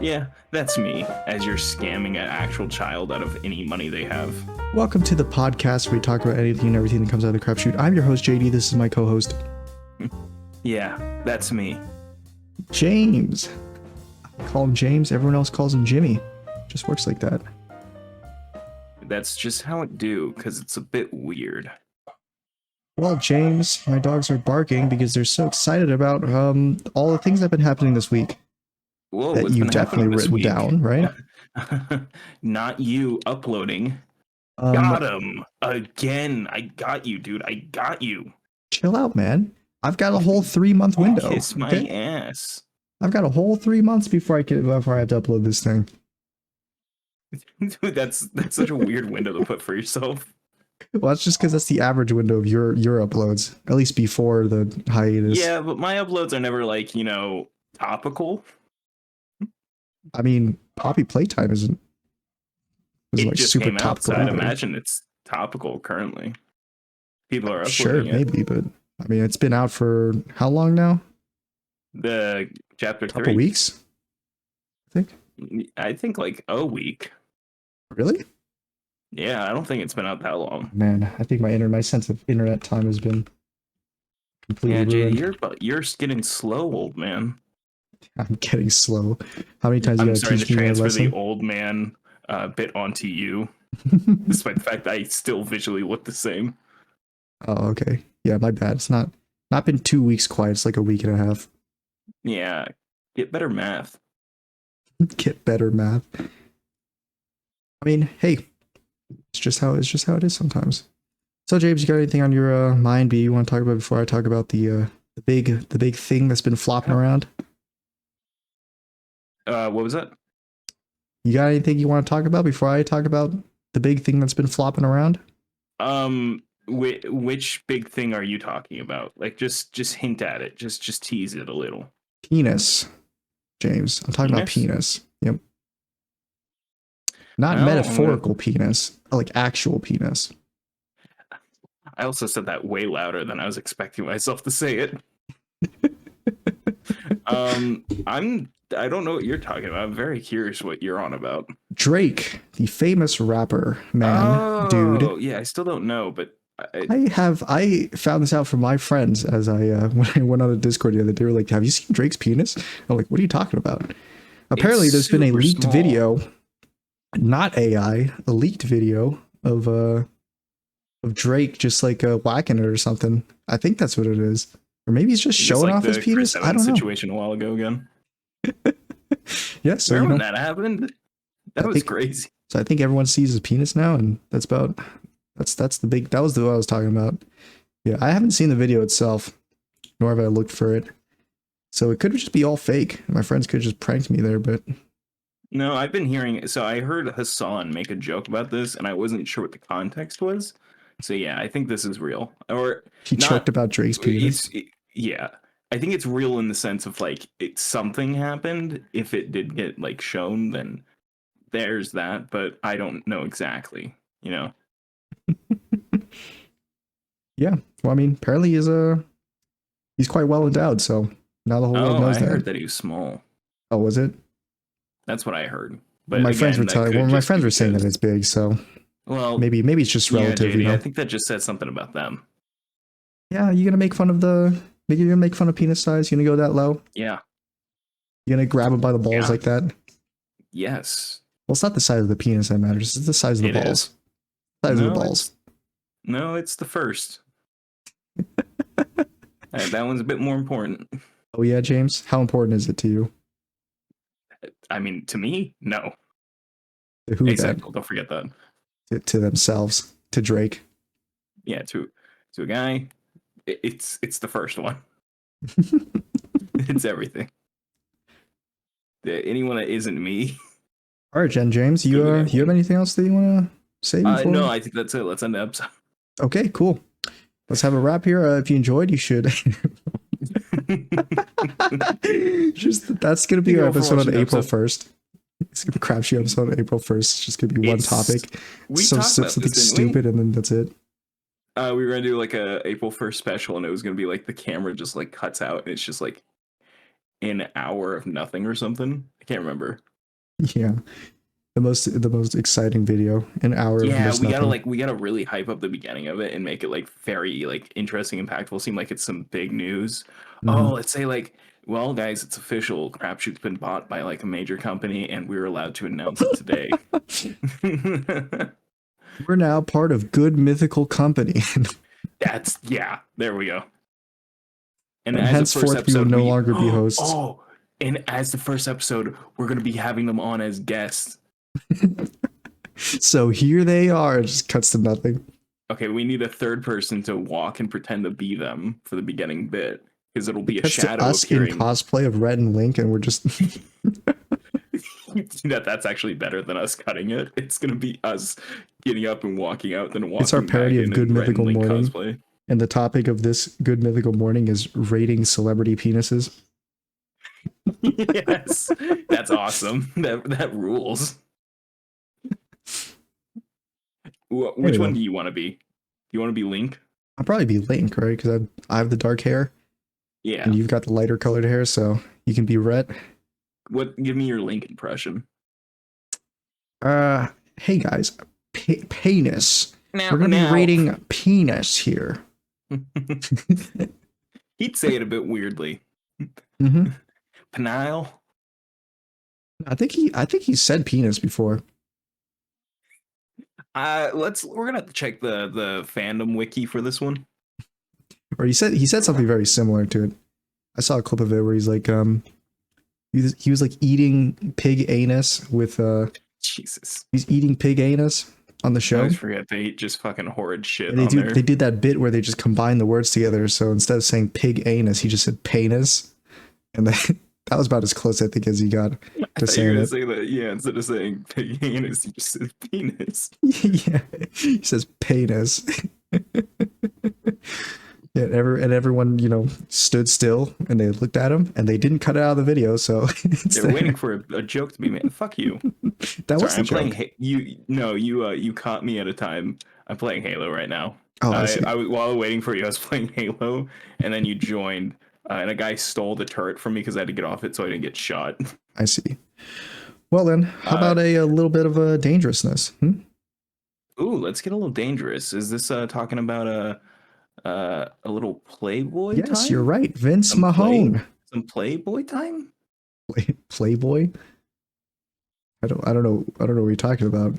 Yeah, that's me, as you're scamming an actual child out of any money they have. Welcome to the podcast where we talk about anything and everything that comes out of the crapshoot. I'm your host, JD. This is my co-host, Yeah, that's me. James. I call him James. Everyone else calls him Jimmy. Just works like that. That's just how it do, because it's a bit weird. Well, James, my dogs are barking because they're so excited about all the things that have been happening this week. Whoa, That what's you've been happening definitely this written week? down, right? Not you uploading. Um, Got him again. I got you, dude. I got you. Chill out, man. I've got a whole 3-month window. Kiss my Okay? ass. I've got a whole 3 months before I have to upload this thing. Dude, that's such a weird window to put for yourself. Well, that's just because that's the average window of your uploads, at least before the hiatus. Yeah, but my uploads are never like, topical. I mean, Poppy Playtime isn't It like just super came out, topical. so I'd either. imagine it's topical currently. People are uploading Sure, it. maybe, but I mean, it's been out for how long now? The chapter 3. Couple weeks, I think. I think like a week. Really? Yeah, I don't think it's been out that long. Man, I think my sense of internet time has been completely ruined. You're getting slow, old man. I'm getting slow. How many times I'm you gotta starting to teach me my transfer lesson? the old man bit onto you, despite the fact that I still visually look the same. Oh, okay. Yeah, my bad. It's not been 2 weeks quite. It's like a week and a half. Yeah, get better math. Get better math. I mean, hey, it's just how it is sometimes. So, James, you got anything on your mind you want to talk about before I talk about the big thing that's been flopping around? What was that? You got anything you want to talk about before I talk about the big thing that's been flopping around? Which big thing are you talking about? Like, just hint at it. Just tease it a little. Penis, James. I'm talking about penis. Yep. Not Well, metaphorical penis, like actual penis. I also said that way louder than I was expecting myself to say it. I don't know what you're talking about. I'm very curious what you're on about. Drake, the famous rapper, man, dude. Yeah, I still don't know, but I found this out from my friends as I when I went on a Discord the other day. They were like, "Have you seen Drake's penis?" I'm like, "What are you talking about?" Apparently, there's been a leaked video, not AI, a leaked video of Drake just like whacking it or something. I think that's what it is, or maybe he's just showing off his penis. I don't know. Situation a while ago again. Yeah, so remember when that happened? That was crazy. So I think everyone sees his penis now, and that's the big. That was what I was talking about. Yeah, I haven't seen the video itself, nor have I looked for it. So it could just be all fake. My friends could just prank me there, but no, I've been hearing. So I heard Hassan make a joke about this, and I wasn't sure what the context was. So yeah, I think this is real. Or he joked about Drake's penis. Yeah, I think it's real in the sense of like something happened. If it did get like shown, then there's that. But I don't know exactly. Yeah, well, I mean, apparently he's quite well endowed. So now the whole world knows I that. heard that he was small. Oh, was it? That's what I heard. But my friends were telling. Well, my friends were saying that it's big. So maybe it's just relative. JD, I think that just says something about them. Yeah, you're gonna make fun of you're gonna make fun of penis size. You're gonna go that low. Yeah. You're gonna grab him by the balls like that. Yes. Well, it's not the size of the penis that matters. It's the size of the balls. Size of the balls. No, it's the first. That one's a bit more important. Oh yeah, James. How important is it to you? I mean, to me, no. To who Asexual, don't forget that. To themselves, to Drake. Yeah, to a guy, it's the first one. It's everything. Anyone that isn't me. All right, James. You have anything else that you want to say before? No, I think that's it. Let's end the episode. Okay, cool. Let's have a wrap here. If you enjoyed, you should. That's gonna be our episode on April 1st. It's gonna be crapshoot episode on April 1st. It's just gonna be one topic. Something stupid, and then that's it. We were gonna do like a April 1st special, and it was gonna be like the camera just like cuts out, and it's just like an hour of nothing or something. I can't remember. Yeah, the most exciting video, an hour of Yeah, just nothing. we gotta really hype up the beginning of it and make it like very like interesting, impactful. Seem like it's some big news. Hmm. Oh, let's say like, well, guys, it's official. Crapshoot's been bought by like a major company, and we're allowed to announce it today. We're now part of Good Mythical Company, That's yeah. There we go. And and as the first henceforth we will episode, no we longer be hosts. oh, and as the first episode, we're gonna be having them on as guests. So here they are. It just cuts to nothing. Okay, we need a third person to walk and pretend to be them for the beginning bit because it'll be It a cuts to shadow us in appearing. cosplay of Red and Link, and we're just That's actually better than us cutting it. It's gonna be us getting up and walking out, then it's our walking back parody of Good in Red and Mythical Link Morning. cosplay. And the topic of this Good Mythical Morning is rating celebrity penises. Yes, that's awesome. That rules. There Which we one go. do you want to be? Do you want to be Link? I'll probably be Link, right? Because I have the dark hair, Yeah. and you've got the lighter colored hair, so you can be Rhett. What? Give me your Link impression. Hey guys, penis. Now, We're gonna be rating penis here. He'd say it a bit weirdly. Mm-hmm. Penile. I think he said penis before. We're gonna have to check the fandom wiki for this one. Or he said something very similar to it. I saw a clip of it where he's like he was like eating pig anus with Jesus. he's eating pig anus on the I show. always forget they eat just fucking horrid shit And on there. they did that bit where they just combined the words together. So instead of saying pig anus, he just said penis. And that was about as close I think as he got I to thought you were saying gonna it. say that, yeah, instead of saying pig anus, you just said penis. Yeah. He says penis. Yeah, and everyone, stood still and they looked at him and they didn't cut it out of the video, so They were waiting for a joke to be made. Fuck you. That was Sorry, the I'm joke. playing. You caught me at a time. I'm playing Halo right now. Oh, I see. While waiting for you, I was playing Halo, and then you joined, and a guy stole the turret from me because I had to get off it so I didn't get shot. I see. Well then, how about a little bit of a dangerousness? Ooh, let's get a little dangerous. Is this talking about a little Playboy Yes, time? you're right. Vince Some Mahone. some Playboy time? Playboy? I don't know what you're talking about.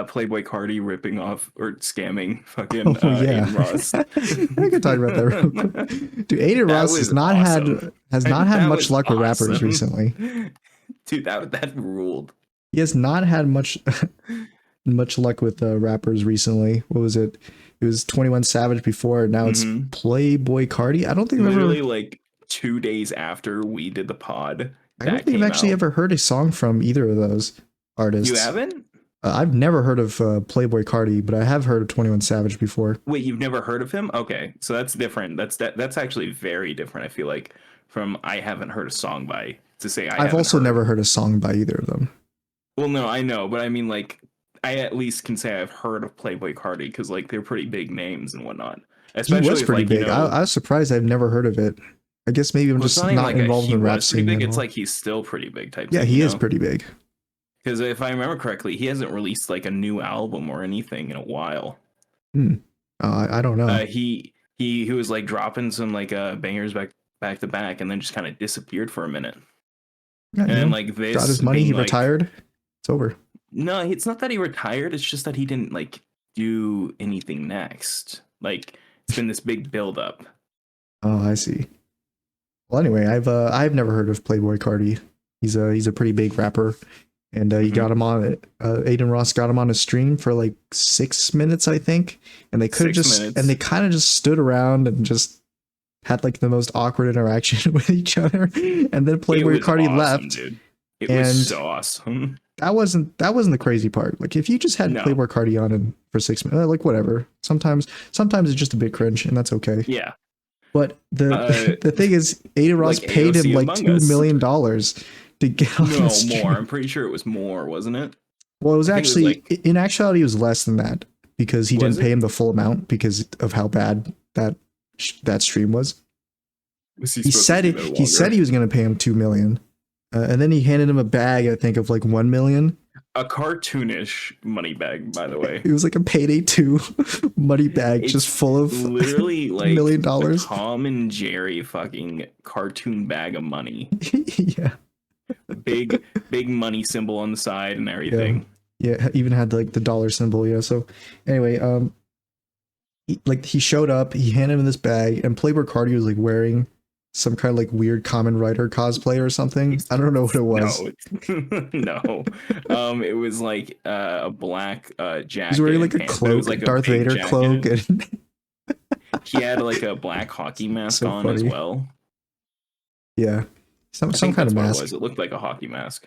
Playboy Cardi ripping off or scamming fucking Oh yeah. Aiden Ross. I could talk about that real quick. Dude, Aiden That Ross was has not awesome. had That much was luck with rappers awesome. recently. Dude, that ruled. He has not had much luck with rappers recently. What was it? It was 21 Savage before. Now it's Playboy Cardi. I don't think I've Literally like 2 days after we did the pod. I don't think I've actually ever heard a song from either of those artists. You haven't? I've never heard of Playboy Cardi, but I have heard of 21 Savage before. Wait, you've never heard of him? Okay, so that's different. That's actually very different. I feel like from I haven't heard a song by to say I've also never heard a song by either of them. Well, no, I know, but I mean, like, I at least can say I've heard of Playboy Cardi because like they're pretty big names and whatnot. Especially he was pretty big. I was surprised I've never heard of it. I guess maybe I'm just not like involved in the rap scene. Big. It's like he's still pretty big type. Yeah, thing, he is pretty big. Because if I remember correctly, he hasn't released like a new album or anything in a while. I don't know. He was like dropping some like bangers back to back, and then just kind of disappeared for a minute. Yeah, and then like this got his money, he like, retired. It's over. No, it's not that he retired. It's just that he didn't like do anything next. Like it's been this big build up. Oh, I see. Well, anyway, I've never heard of Playboy Cardi. He's a pretty big rapper, and he got him on it. Aiden Ross got him on his stream for like 6 minutes, I think, and they kind of just stood around and just had like the most awkward interaction with each other, and then Playboy Cardi left. Dude. It was so awesome. That wasn't the crazy part. Like if you just had Playboy Cardi on and for 6 minutes, like whatever. Sometimes it's just a bit cringe, and that's okay. Yeah. But the thing is, Aiden Ross like paid him like $2 million to get on the stream. More. I'm pretty sure it was more, wasn't it? Well, it was actually in actuality it was less than that because he didn't pay him the full amount because of how bad that stream was. He said he was going to pay him $2 million, And then he handed him a bag, I think, of like 1 million. A cartoonish money bag, by the way. It was like a payday 2 money bag It's just full of literally like $1 million. a Tom and Jerry fucking cartoon bag of money. Yeah. Big, big money symbol on the side and Yeah. everything. Yeah. Even had like the dollar symbol. Yeah. So anyway, he showed up, he handed him this bag, and Playboy Cardi was like wearing some kind of like weird Common Rider cosplay or something. I don't know what it was. No, it was like a black jacket. He's wearing like a pants, but it cloak, was like a Darth big Vader cloak, jacket. and He had like a black hockey mask so on as funny. well. Yeah, I some think kind that's of what it mask. was. It looked like a hockey mask.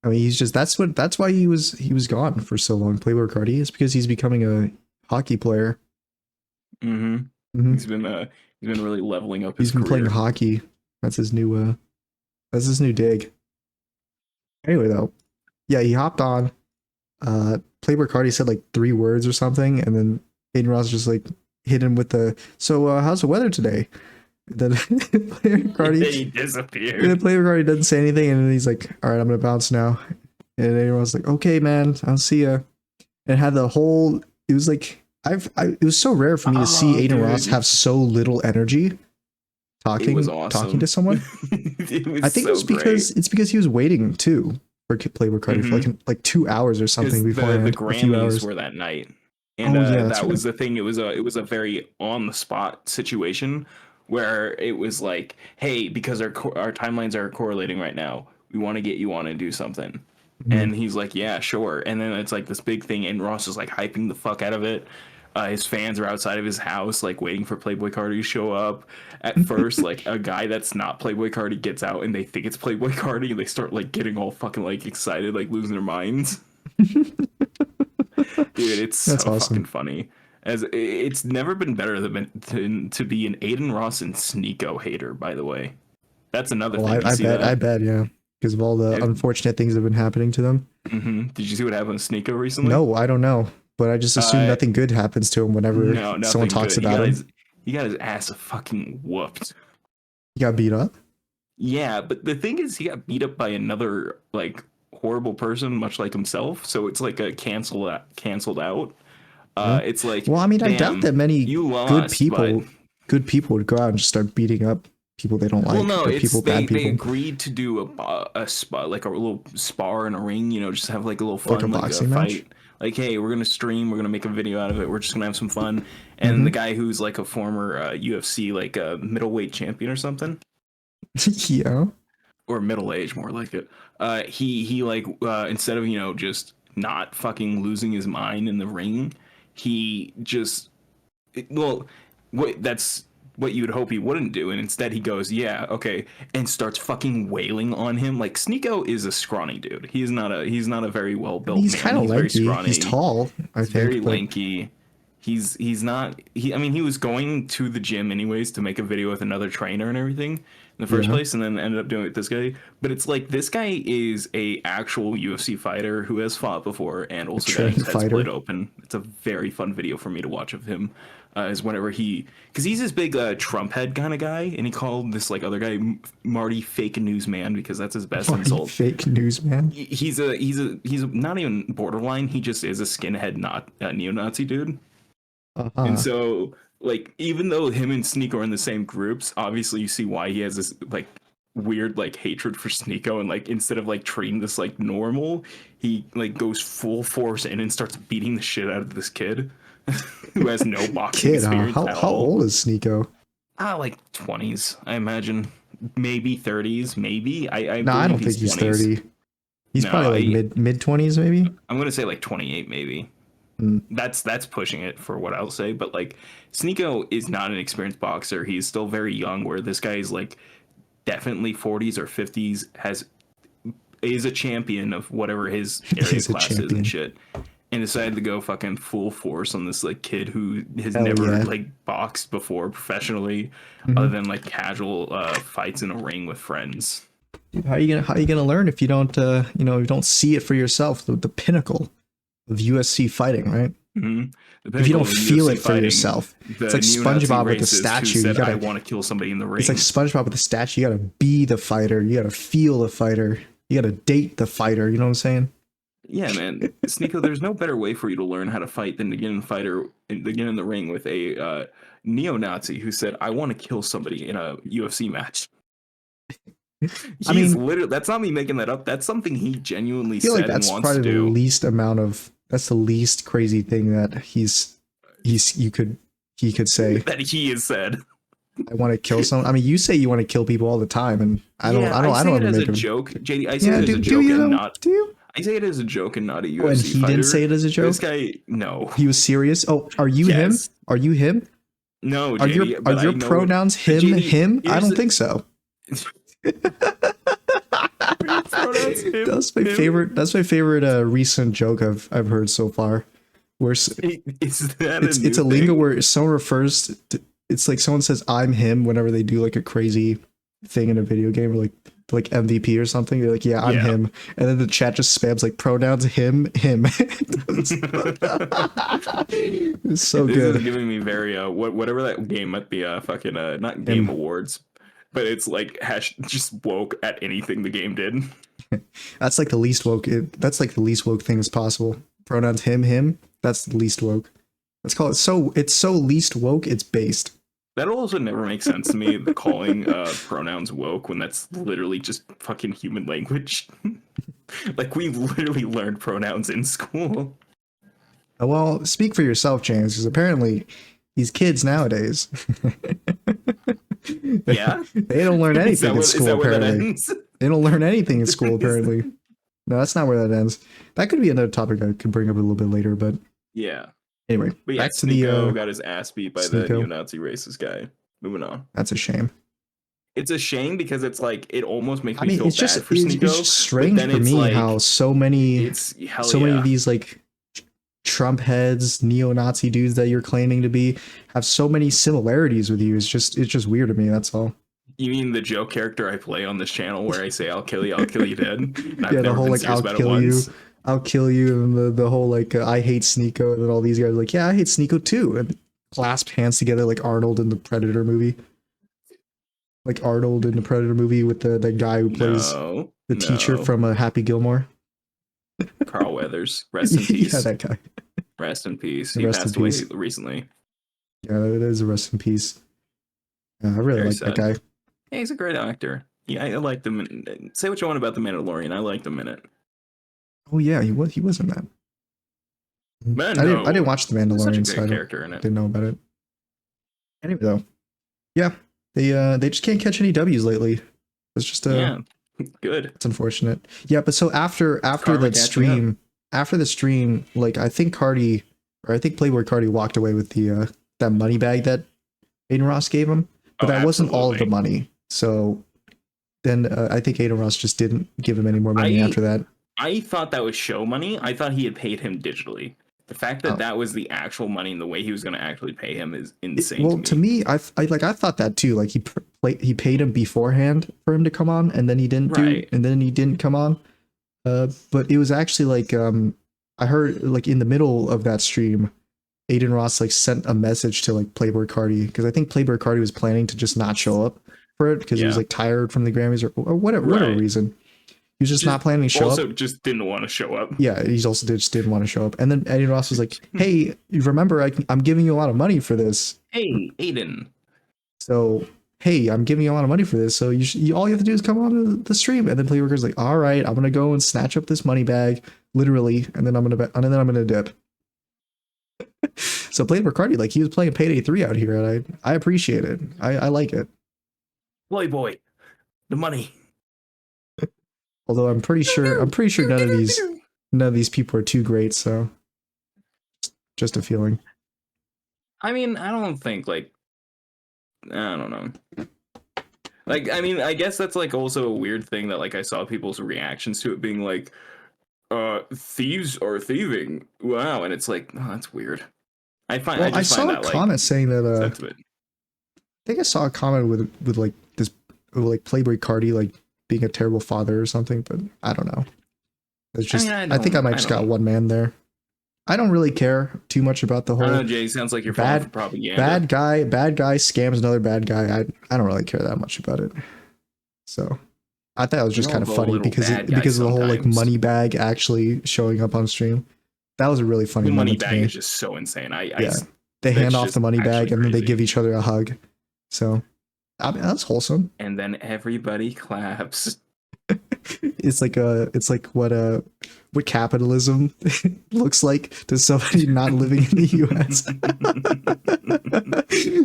I mean, he's just that's why he was gone for so long. Playboy Cardi is because he's becoming a hockey player. Mm-hmm. Hmm. He's been really leveling up his He's been playing career. hockey. That's his new dig. Anyway, though, yeah, he hopped on. Playboy Cardi said like 3 words or something, and then Aiden Ross just like hit him with the how's the weather today? Then Playboy And then Cardi he and disappeared. then Playboy Cardi doesn't say anything, and then he's like, all right, I'm gonna bounce now. And Aiden Ross was like, okay, man, I'll see ya. And had the whole it was like it was so rare for me to see Aiden Ross Dude. have so little energy It was talking to awesome. someone. It was I think so great. it's because he was waiting too for Playboy Cardi for like 2 hours or something Because the beforehand, a few Grammys hours. were that night, and Oh yeah, that's that right. was the thing. It was a very on the spot situation where it was like, hey, because our timelines are correlating right now, we want to get you on and do something. Mhm. And he's like, yeah, sure. And then it's like this big thing, and Ross is like hyping the fuck out of it. His fans are outside of his house, like waiting for Playboy Cardi to show up. At first, like a guy that's not Playboy Cardi gets out, and they think it's Playboy Cardi, and they start like getting all fucking like excited, like losing their minds. Dude, it's That's so fucking awesome. funny. As it's never been better than to be an Aiden Ross and Sneeko hater. By the way, that's another Well, thing. You I see bet, that? yeah, because of all the unfortunate things that have been happening to them. Did you see what happened to Sneeko recently? No, I don't know, but I just assume Uh, nothing good happens to him whenever no, someone nothing talks good. about him. He got his ass fucking whooped. He got beat up. Yeah, but the thing is, he got beat up by another like horrible person, much like himself. So it's like a canceled out. Yeah. It's like, Well, I mean, I doubt damn, that many you lost, but good people would go out and just start beating up people they don't well, like no, or it's bad they people, agreed to do a spa, like a little spar in a ring, you know, just have like a little like a fun, like a boxing match. fight. Like, hey, we're gonna stream, we're gonna make a video out of it, we're just gonna have some fun. And the Hmm. guy who's like a former UFC like a middleweight champion or something, Yeah. or middle age, more like it. He like instead of just not fucking losing his mind in the ring, he just well, that's what you'd hope he wouldn't do, and instead he goes, yeah, okay, and starts fucking wailing on him. Like Sneeko is a scrawny dude. He's not a very well I mean, built he's man. kind of He's very lanky. He's scrawny. tall, I He's very think, but lanky. He's not he I mean he was going to the gym anyways to make a video with another trainer and everything in the first yeah, place, and then ended up doing it with this guy. But it's like this guy is a actual UFC fighter who has fought before and a also got trained his head split fighter. open. It's a very fun video for me to watch of him. Is whenever because he's this big Trump head kind of guy, and he called this like other guy Marty fake newsman because that's his best Marty insult. fake newsman. He's not even borderline. He just is a skinhead, not a neo-Nazi dude. And Uh-huh. so, like, even though him and Sneeko are in the same groups, obviously you see why he has this like weird like hatred for Sneeko, and like instead of like treating this like normal, he like goes full force in and starts beating the shit out of this kid who has no boxing Kid, huh? experience at How all. old is Sneeko? Like 20s, I imagine. Maybe 30s, maybe. I No, I believe don't think he's he's 20s. 30. He's No, probably like mid 20s, maybe. I'm gonna say like 28, maybe. Mm. That's pushing it for what I'll say, but like Sneeko is not an experienced boxer. He's still very young, where this guy is like definitely 40s or 50s, is a champion of whatever his area He's a class is champion. and shit. And decided to go fucking full force on this like kid who has Hell never yeah. like boxed before professionally, other Mhm. than like casual fights in a ring with friends. Dude, how you gonna learn if you don't you don't see it for yourself, the pinnacle of USC fighting, right? Mhm. The If you pinnacle don't of feel UFC it for fighting, yourself, it's the like neo-Nazi SpongeBob with the racist who statue. You said, "I gotta. want to kill somebody in the It's like ring." SpongeBob with the statue. You gotta be the fighter. You gotta feel the fighter. You gotta date the fighter. You know what I'm saying? Yeah, man, Sneeko, there's no better way for you to learn how to fight than to get in the ring with a neo-Nazi who said, "I want to kill somebody in a UFC match." I He's mean, literally, that's not me making that up. That's something he genuinely I feel like said and that's wants to probably the do. least amount of. That's the least crazy thing that he could say. That he has said. I want to kill someone. I mean, you say you want to kill people all the time, and Yeah, I I say don't it ever as a make him. joke, JD. I say Yeah, it as a do joke you and though? not. Do you? I say it as a joke and not a Oh, and UFC he fighter. didn't say it as a This joke. guy, no. He was serious. Oh, are you him? Yes. Are you him? No, Are JD. are But I your know what. pronouns But him? JD, Him? I here's don't the think so. pronouns. Him. That's my him. favorite. That's my favorite recent joke I've heard so far. Where Is that it's a lingo where someone refers to, it's like someone says I'm him whenever they do like a crazy thing in a video game, or like MVP or something. They're like, yeah, I'm him, and then the chat just spams like pronouns him. It's so This good. is giving me very whatever that game at the fucking not Game Awards, but it's like just woke at anything the game did. That's like the least woke. That's like the least woke thing as possible. Pronouns him. That's the least woke. Let's call it so. It's so least woke. It's based. That also never makes sense to me. The calling pronouns woke when that's literally just fucking human language. Like we literally learned pronouns in school. Well, speak for yourself, James, because apparently these kids nowadays, Yeah, they don't learn anything in school. Apparently, they don't learn anything in school. Apparently, no, that's not where that ends. That could be another topic I could bring up a little bit later, but yeah. Anyway, But yeah, back to Sneeko the got his ass beat by the neo-Nazi racist guy. Moving on. That's a shame. It's a shame because it's like it almost makes me feel it's bad just for Sneeko. It's just strange for me like, how so many of these like Trump heads, neo-Nazi dudes that you're claiming to be have so many similarities with you. It's just weird to me. That's all. You mean the joke character I play on this channel where I say I'll kill you dead? And yeah, the whole like I'll kill you, and the whole like I hate Sneeko, and then all these guys are like, yeah, I hate Sneeko too, and clasp hands together like Arnold in the Predator movie. Like Arnold in the Predator movie with the guy who plays the teacher from Happy Gilmore. Carl Weathers, rest in peace. Yeah, that guy. Rest in peace. He passed away recently. Yeah, it is a rest in peace. I really like that guy. Yeah, he's a great actor. Yeah, I liked him. Say what you want about The Mandalorian. I liked him in it. Oh yeah, he was in that. Man, I didn't watch The Mandalorian, so I didn't know about it. Anyway, though, yeah, they just can't catch any W's lately. It's just good. It's unfortunate. Yeah, but so after the stream, like I think Playboy Cardi walked away with the that money bag that Aiden Ross gave him, but that wasn't all of the money. So then I think Aiden Ross just didn't give him any more money after that. I thought that was show money. I thought he had paid him digitally. The fact that that was the actual money and the way he was going to actually pay him is insane. To me, I thought that too. Like he paid him beforehand for him to come on, and then he didn't come on. But it was actually like I heard like in the middle of that stream, Aiden Ross like sent a message to like Playboy Cardi, because I think Playboy Cardi was planning to just not show up for it because he was like tired from the Grammys or whatever reason. He was just not planning to show up. Also, just didn't want to show up. Yeah, he also just didn't want to show up. And then Aiden Ross was like, "Hey, you remember I'm giving you a lot of money for this." Hey, Aiden. So, hey, I'm giving you a lot of money for this. So all you have to do is come on the stream. And then Playboy Cardi's like, "All right, I'm gonna go and snatch up this money bag, literally, and then I'm gonna dip." So Playboy Cardi, like he was playing Payday 3 out here, and I appreciate it. I like it. Playboy, the money. Although I'm pretty sure none of these people are too great, so just a feeling. I mean, I don't think I don't know. Like, I mean, I guess that's like also a weird thing that like I saw people's reactions to it being like, thieves are thieving. Wow, and it's like, oh, that's weird. I saw a comment saying that I think I saw a comment with like this like Playboy Cardi like being a terrible father or something, but I don't know. It's just I think I might just got one man there. I don't really care too much about the I don't whole know, Jay. Sounds like you're falling for bad propaganda. bad guy scams another bad guy. I don't really care that much about it. So I thought it was We just all kind of go a funny little bad guy because of the whole like sometimes. money bag actually showing up on stream. That was a really funny The money moment to bag me. is just so insane. Yeah, they hand That's off the just money actually bag and then they give crazy. each other a hug. So I mean, that's wholesome. And then everybody claps. It's like what capitalism looks like to somebody not living in the US.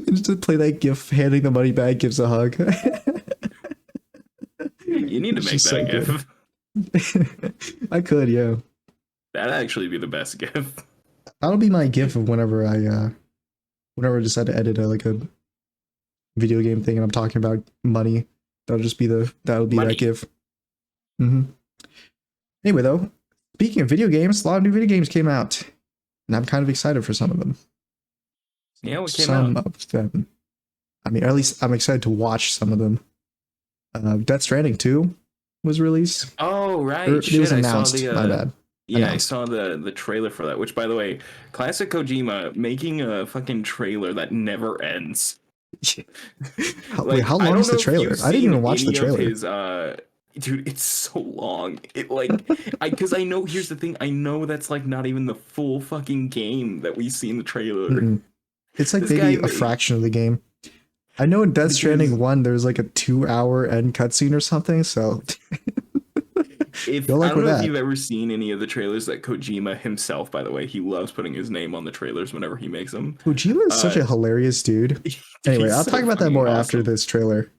Just to play that gif, handing the money bag gives a hug. You need to It's make just that a so good. gif. I could, yeah. That'd actually be the best gif. That'll be my gif of whenever I decide to edit like a video game thing and I'm talking about money. That'll be that Money. gif. Anyway, though, speaking of video games, a lot of new video games came out, and I'm kind of excited for some of them. Yeah, what came Some out? of them. I mean, or at least I'm excited to watch some of them. Death Stranding 2 was released. Oh right, Or it was shit! I saw announced. the My bad. yeah, I Announced. saw the trailer for that. Which, by the way, classic Kojima making a fucking trailer that never ends. Wait, Like, how I long don't is the know if trailer? you've I didn't seen even watch the any of trailer. his dude, it's so long. It like because I know here's the thing, I know that's like not even the full fucking game that we see in the trailer. Mm-mm. It's like This guy maybe a fraction of the game. I know in Death because Stranding 1 there's like a 2-hour end cutscene or something, so if good I luck don't with know if that. you've ever seen any of the trailers that Kojima himself, by the way, he loves putting his name on the trailers whenever he makes them. Kojima is such Uh a hilarious dude. Anyway, he's I'll so talk about that fucking more after awesome. this trailer.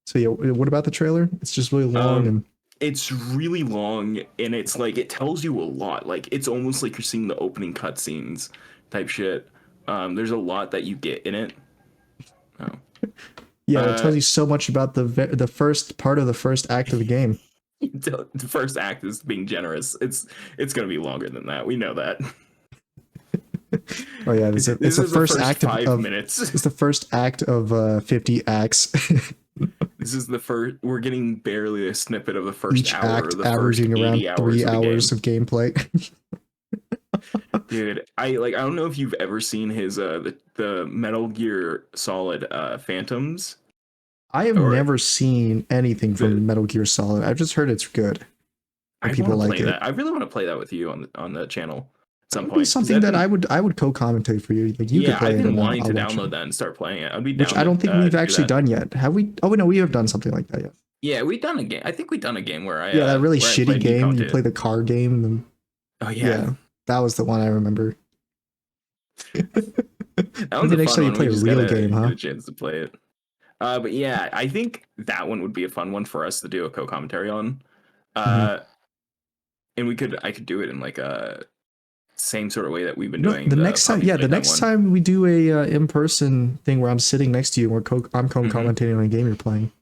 So yeah, what about the trailer? It's just really long Um and it's really long and it's like it tells you a lot. Like it's almost like you're seeing the opening cutscenes type shit. There's a lot that you get in it. Oh. yeah, it Uh tells you so much about the first part of the first act of the game. the first act is being generous. It's gonna be longer than that. We know that. Oh yeah, it's This the is the first first act five of minutes. it's the first act of 50 acts. This is the first. We're getting barely a snippet of the first Each hour or act the first averaging around 80 hours 3 of the hours game. of gameplay. Dude, I don't know if you've ever seen his the Metal Gear Solid Phantoms I have or never seen anything the from Metal Gear Solid. I've just heard it's good or I people want to like play it. that. I really want to play that with you on the channel at That some would be point because something that that didn't. I would co-commentate for you. Like you could Yeah, play I've it been and wanting I'll to watch download it. that and start playing it. I'd be Which down I don't think we've to do actually that. done yet. Have we? Oh no, we have done something like that yet. Yeah, we've done a game. I think we've done a game Yeah, that really where I shitty played you game. You commented. play the car game. And, Oh yeah, yeah, that was the one I remember. that one's Maybe a next fun time you one. We play a just real gotta game, get huh? a chance to play it. But yeah, I think that one would be a fun one for us to do a co-commentary on. Mm-hmm. Uh, and I could do it in like a same sort of way that we've been You know, doing the the next time, Poppy yeah, the Playtime next one. time we do a in-person thing where I'm sitting next to you and I'm Mm-hmm. commentating on a game you're playing.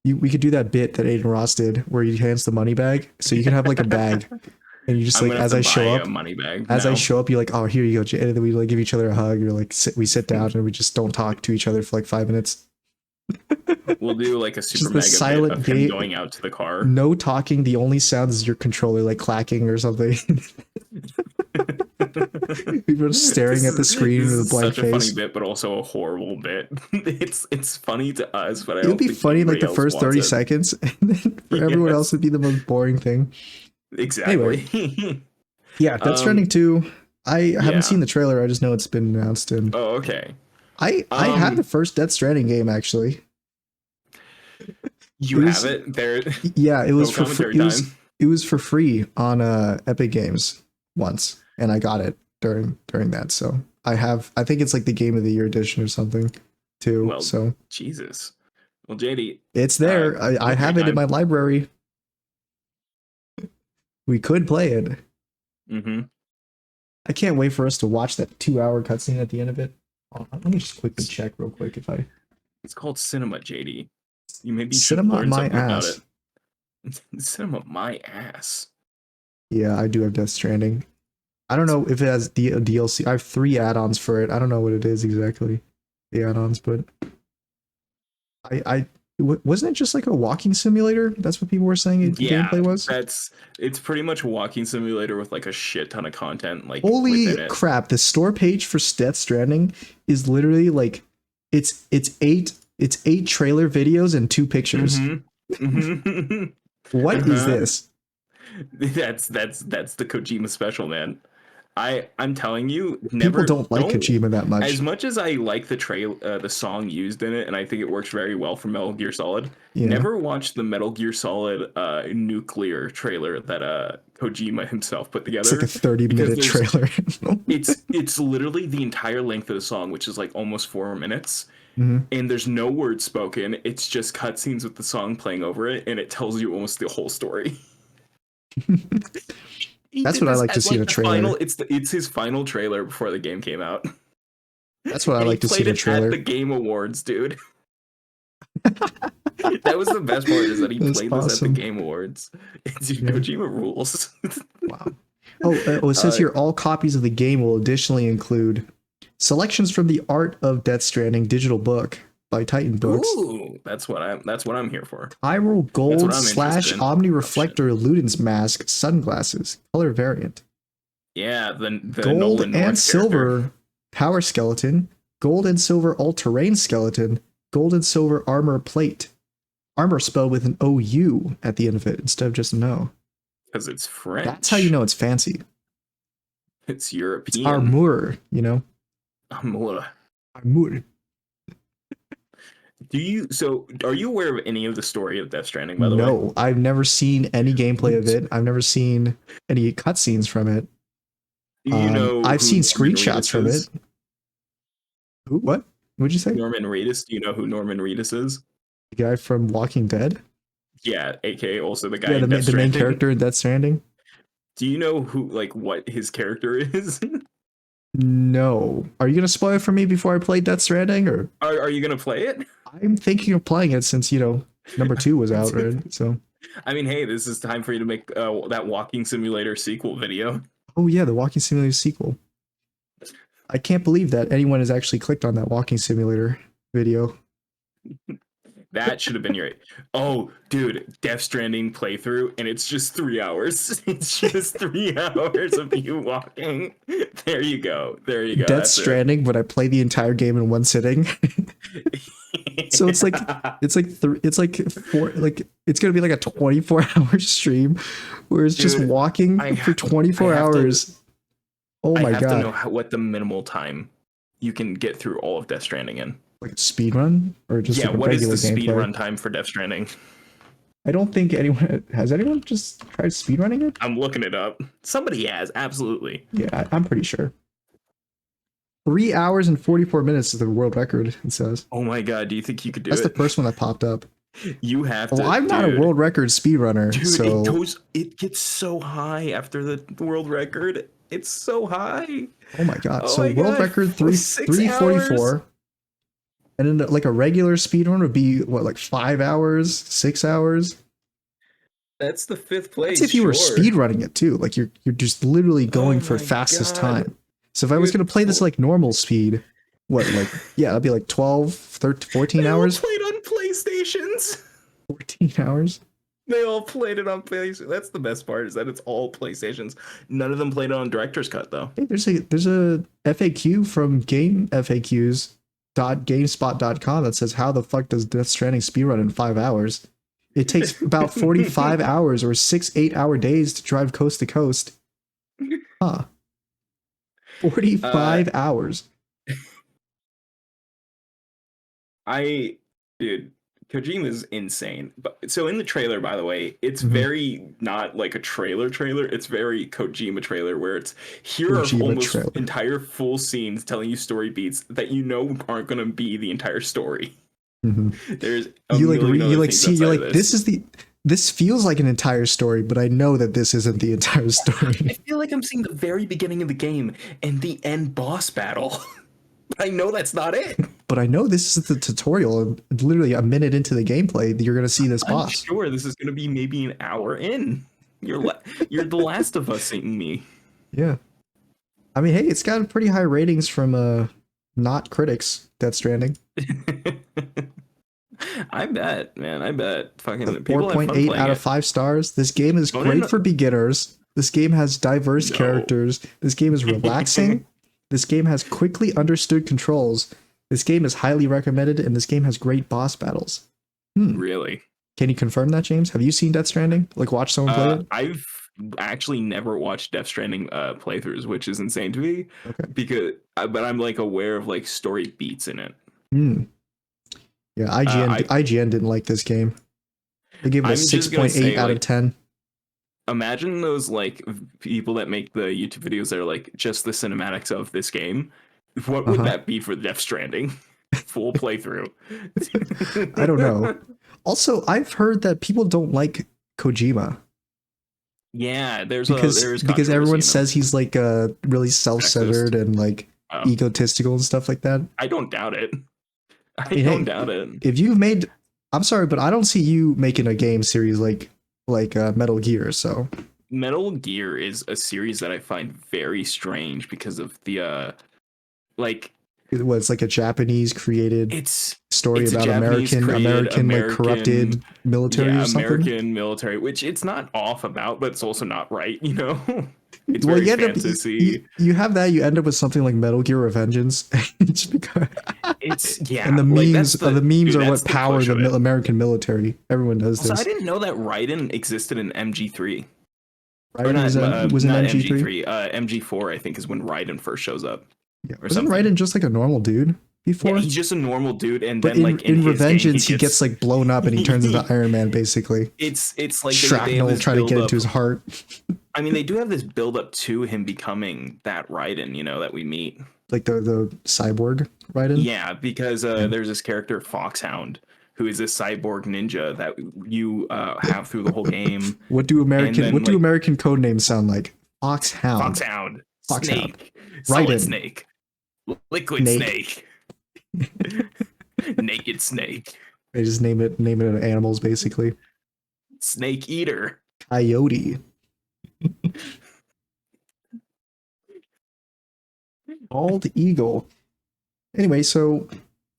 We could do that bit that Aiden Ross did where he hands the money bag. So you can have like a bag and you just I'm like gonna have as to I buy show a up, money bag now. you're like, oh, here you go, Jay. And then we like give each other a hug. You're like, we sit down and we just don't talk to each other for like 5 minutes. We'll do like a super Just the mega bit silent of him gate, going out to the car. no talking. The only sound is your controller like clacking or something. People are staring at the screen This with a is blank such a funny face. bit, but also a horrible bit. It's funny to us, but I It would don't be think funny in like anybody the else first wants 30 it. seconds, and then for everyone else Yes, it'd be the most boring thing. Anyway, exactly. yeah, Death um, Stranding 2. I haven't yeah. seen the trailer, I just know it's been announced and Oh, okay. I had the Um, first Death Stranding game actually. you It have was it there. yeah, it was No for commentary time. it was for free on Epic Games once and I got it during that. So I think it's like the Game of the Year edition or something too. Well, So Jesus. Well, JD, it's uh, there. I commentary have it in time. my library. We could play it. Mm-hmm. I can't wait for us to watch that 2-hour cutscene at the end of it. Let me just quickly check real quick if I It's called cinema, JD. You maybe should cinema learn my something about ass. it. Cinema, my ass. Yeah, I do have Death Stranding. I don't know if it has DLC. I have 3 add-ons for it. I don't know what it is exactly. The add-ons, but Wasn't it just like a walking simulator? That's what people were saying the Yeah, gameplay was. it's pretty much a walking simulator with like a shit ton of content like Holy within it. crap! The store page for Death Stranding is literally like it's eight trailer videos and 2 pictures. Mm-hmm. What is Uh-huh. this? That's the Kojima special, man. I'm telling you, People never don't like don't. Kojima that As much. much as I like the song used in it, and I think it works very well for Metal Gear Solid. Yeah, Never watch the Metal Gear Solid Nuclear trailer that Kojima himself put it's like a together, thirty because minute trailer. it's literally the entire length of the song, which is like almost 4 minutes, Mhm. and there's no words spoken. It's just cutscenes with the song playing over it, and it tells you almost the whole story. He That's did what I this like to as see in a like the final. trailer. It's his final trailer before the game came out, That's what I and he like to see played in a it at the trailer. Game Awards, dude. That was the best part, is that he That's played this at the awesome. Game Awards. Dude, Yeah. Kojima rules. Wow. Oh, it says uh, here all copies of the game will additionally include selections from the Art of Death Stranding digital book by Titan Books, ooh, that's what I'm here for. Hyrule That's what Gold I'm interested slash in. Omni Oh shit. Reflector Ludens Mask Sunglasses, color variant. Yeah, the Gold Nolan and North character. silver power skeleton, gold and silver all terrain skeleton, gold and silver armor plate. Armor spelled with an OU at the end of it instead of just an O. Because it's That's how you French. know it's fancy. It's It's European. armor, you know? Ugh. Armor. Are you aware of any of the story of Death Stranding, by the way? No, I've never seen any gameplay of it. I've never seen any cutscenes from it. Do you know I've who seen Norman screenshots Reedus from it. is? Who, what? What'd you say? Norman Reedus. Do you know who Norman Reedus is? The guy from Walking Dead? Yeah, aka also the guy Yeah, in Death the main Stranding. character in Death Stranding? Do you know who, like, what his character is? No. Are you gonna spoil it for me before I play Death Stranding? Or Are you gonna play it? I'm thinking of playing it since number 2 was out, right? So I mean, hey, this is time for you to make that walking simulator sequel video. oh yeah, the Walking Simulator sequel. I can't believe that anyone has actually clicked on that Walking Simulator video. That should have been your. Oh, dude, Death Stranding playthrough, and it's just 3 hours. It's just 3 hours of you walking. There you go. There you go. Death That's it. Stranding, but I play the entire game in one sitting. So it's like it's gonna be like a 24-hour stream where it's just Dude, walking I for 24 have to hours. Oh I my have to know god. what the minimal time you can get through all of Death Stranding in. Like a speed run or just Yeah, like a what is regular the speed gameplay? run time for Death Stranding? I don't think anyone just tried speedrunning it? I'm looking it up. Somebody has, absolutely. Yeah, I'm pretty sure. 3 hours and 44 minutes is the world record, it says. Oh my god, do you think you could do That's it? the first one that popped up. You have to. Well, I'm not a dude. world record speedrunner, Dude, so it gets so high after the world record. It's so high. oh my god. Oh So my world god, record 6 344. hours? And then like a regular speedrun would be what, like 5 hours, 6 hours? That's the fifth place. That's if you were sure. speedrunning it too. Like you're just literally going for my fastest God. time. So if I was Dude, gonna play this like normal speed, what, like, yeah, that'd be like 12, 13, 14 They all hours? played on PlayStations. 14 hours? They all played it on PlayStation. That's the best part, is that it's all PlayStations. None of them played it on Director's Cut, though. Hey, there's a FAQ from Game FAQs .gamespot.com that says, how the fuck does Death Stranding speedrun in 5 hours? It takes about 45 hours or 8-hour days to drive coast to coast. Huh. 45 hours. Dude, Kojima's insane. But so in the trailer, by the way, it's Mhm. very not like a trailer. It's very Kojima trailer, where it's here are Kojima almost trailer. entire full scenes telling you story beats that you know aren't going to be the entire story. Mhm. There's This feels like an entire story, but I know that this isn't the entire I story. feel like I'm seeing the very beginning of the game and the end boss battle. I know that's not it. But I know this is the tutorial, and literally a minute into the gameplay that you're going to see this I'm boss. sure this is going to be maybe an hour in. You're the Last of Us in me. Yeah. I mean, hey, it's got pretty high ratings from not critics, Death Stranding. I bet, man. I bet A fucking people have fun 4.8 playing out of it. 5 stars. This game is great Conan, for beginners. This game has diverse no. characters. This game is relaxing. This game has quickly understood controls. This game is highly recommended, and this game has great boss battles. Hmm. Really? Can you confirm that, James? Have you seen Death Stranding? Like, watch someone play it? I've actually never watched Death Stranding playthroughs, which is insane to me Okay. because, but I'm like aware of like story beats in it. Hmm. Yeah, IGN didn't like this game. They gave it a I'm just gonna 6.8 say, out of like, 10. imagine those like people that make the YouTube videos that are like just the cinematics of this game. What would Uh-huh. that be for Death Stranding? Full playthrough. I don't know. Also, I've heard that people don't like Kojima Yeah, there's because controversy, everyone you know? says he's like really self-centered Sexist. and like Oh, egotistical and stuff like that. I don't doubt it. I I mean, don't hey, doubt it. if you've made, I'm sorry, but I don't see you making a game series like Metal Gear. So Metal Gear is a series that I find very strange because of the like it was like a Japanese created it's story a about Japanese created American like corrupted military or something. American military, which it's not off about, but it's also not right, you know? It's Well, very you end up fantasy. you have that. You end up with something like Metal Gear Revengeance, just because. It's And yeah, like that's the memes are that's what the power push the of it. American military. Everyone knows Also, I this. didn't know that Raiden existed in MG3. Or Raiden was in not MG3. MG3. MG4 I think is when Raiden first shows up Yeah, or wasn't something. Raiden just like a normal dude Yeah, before? he's just a normal dude, and But then like in in his game Revengeance, he gets like blown up and he turns into Iron Man basically. it's like they have Shrapnel this trying to build get up. into his heart, I mean, they do have this build up to him becoming that Raiden, you know, that we meet. like the cyborg Raiden. Yeah, because Yeah. there's this character Foxhound who is a cyborg ninja that you have through the whole game, and then What do like American code names sound like? Foxhound, Foxhound, Foxhound, Snake, Solid Raiden, Snake, Liquid Snake. Snake, Naked Snake, They just name it animals basically. Snake Eater. Coyote, bald eagle. Anyway, so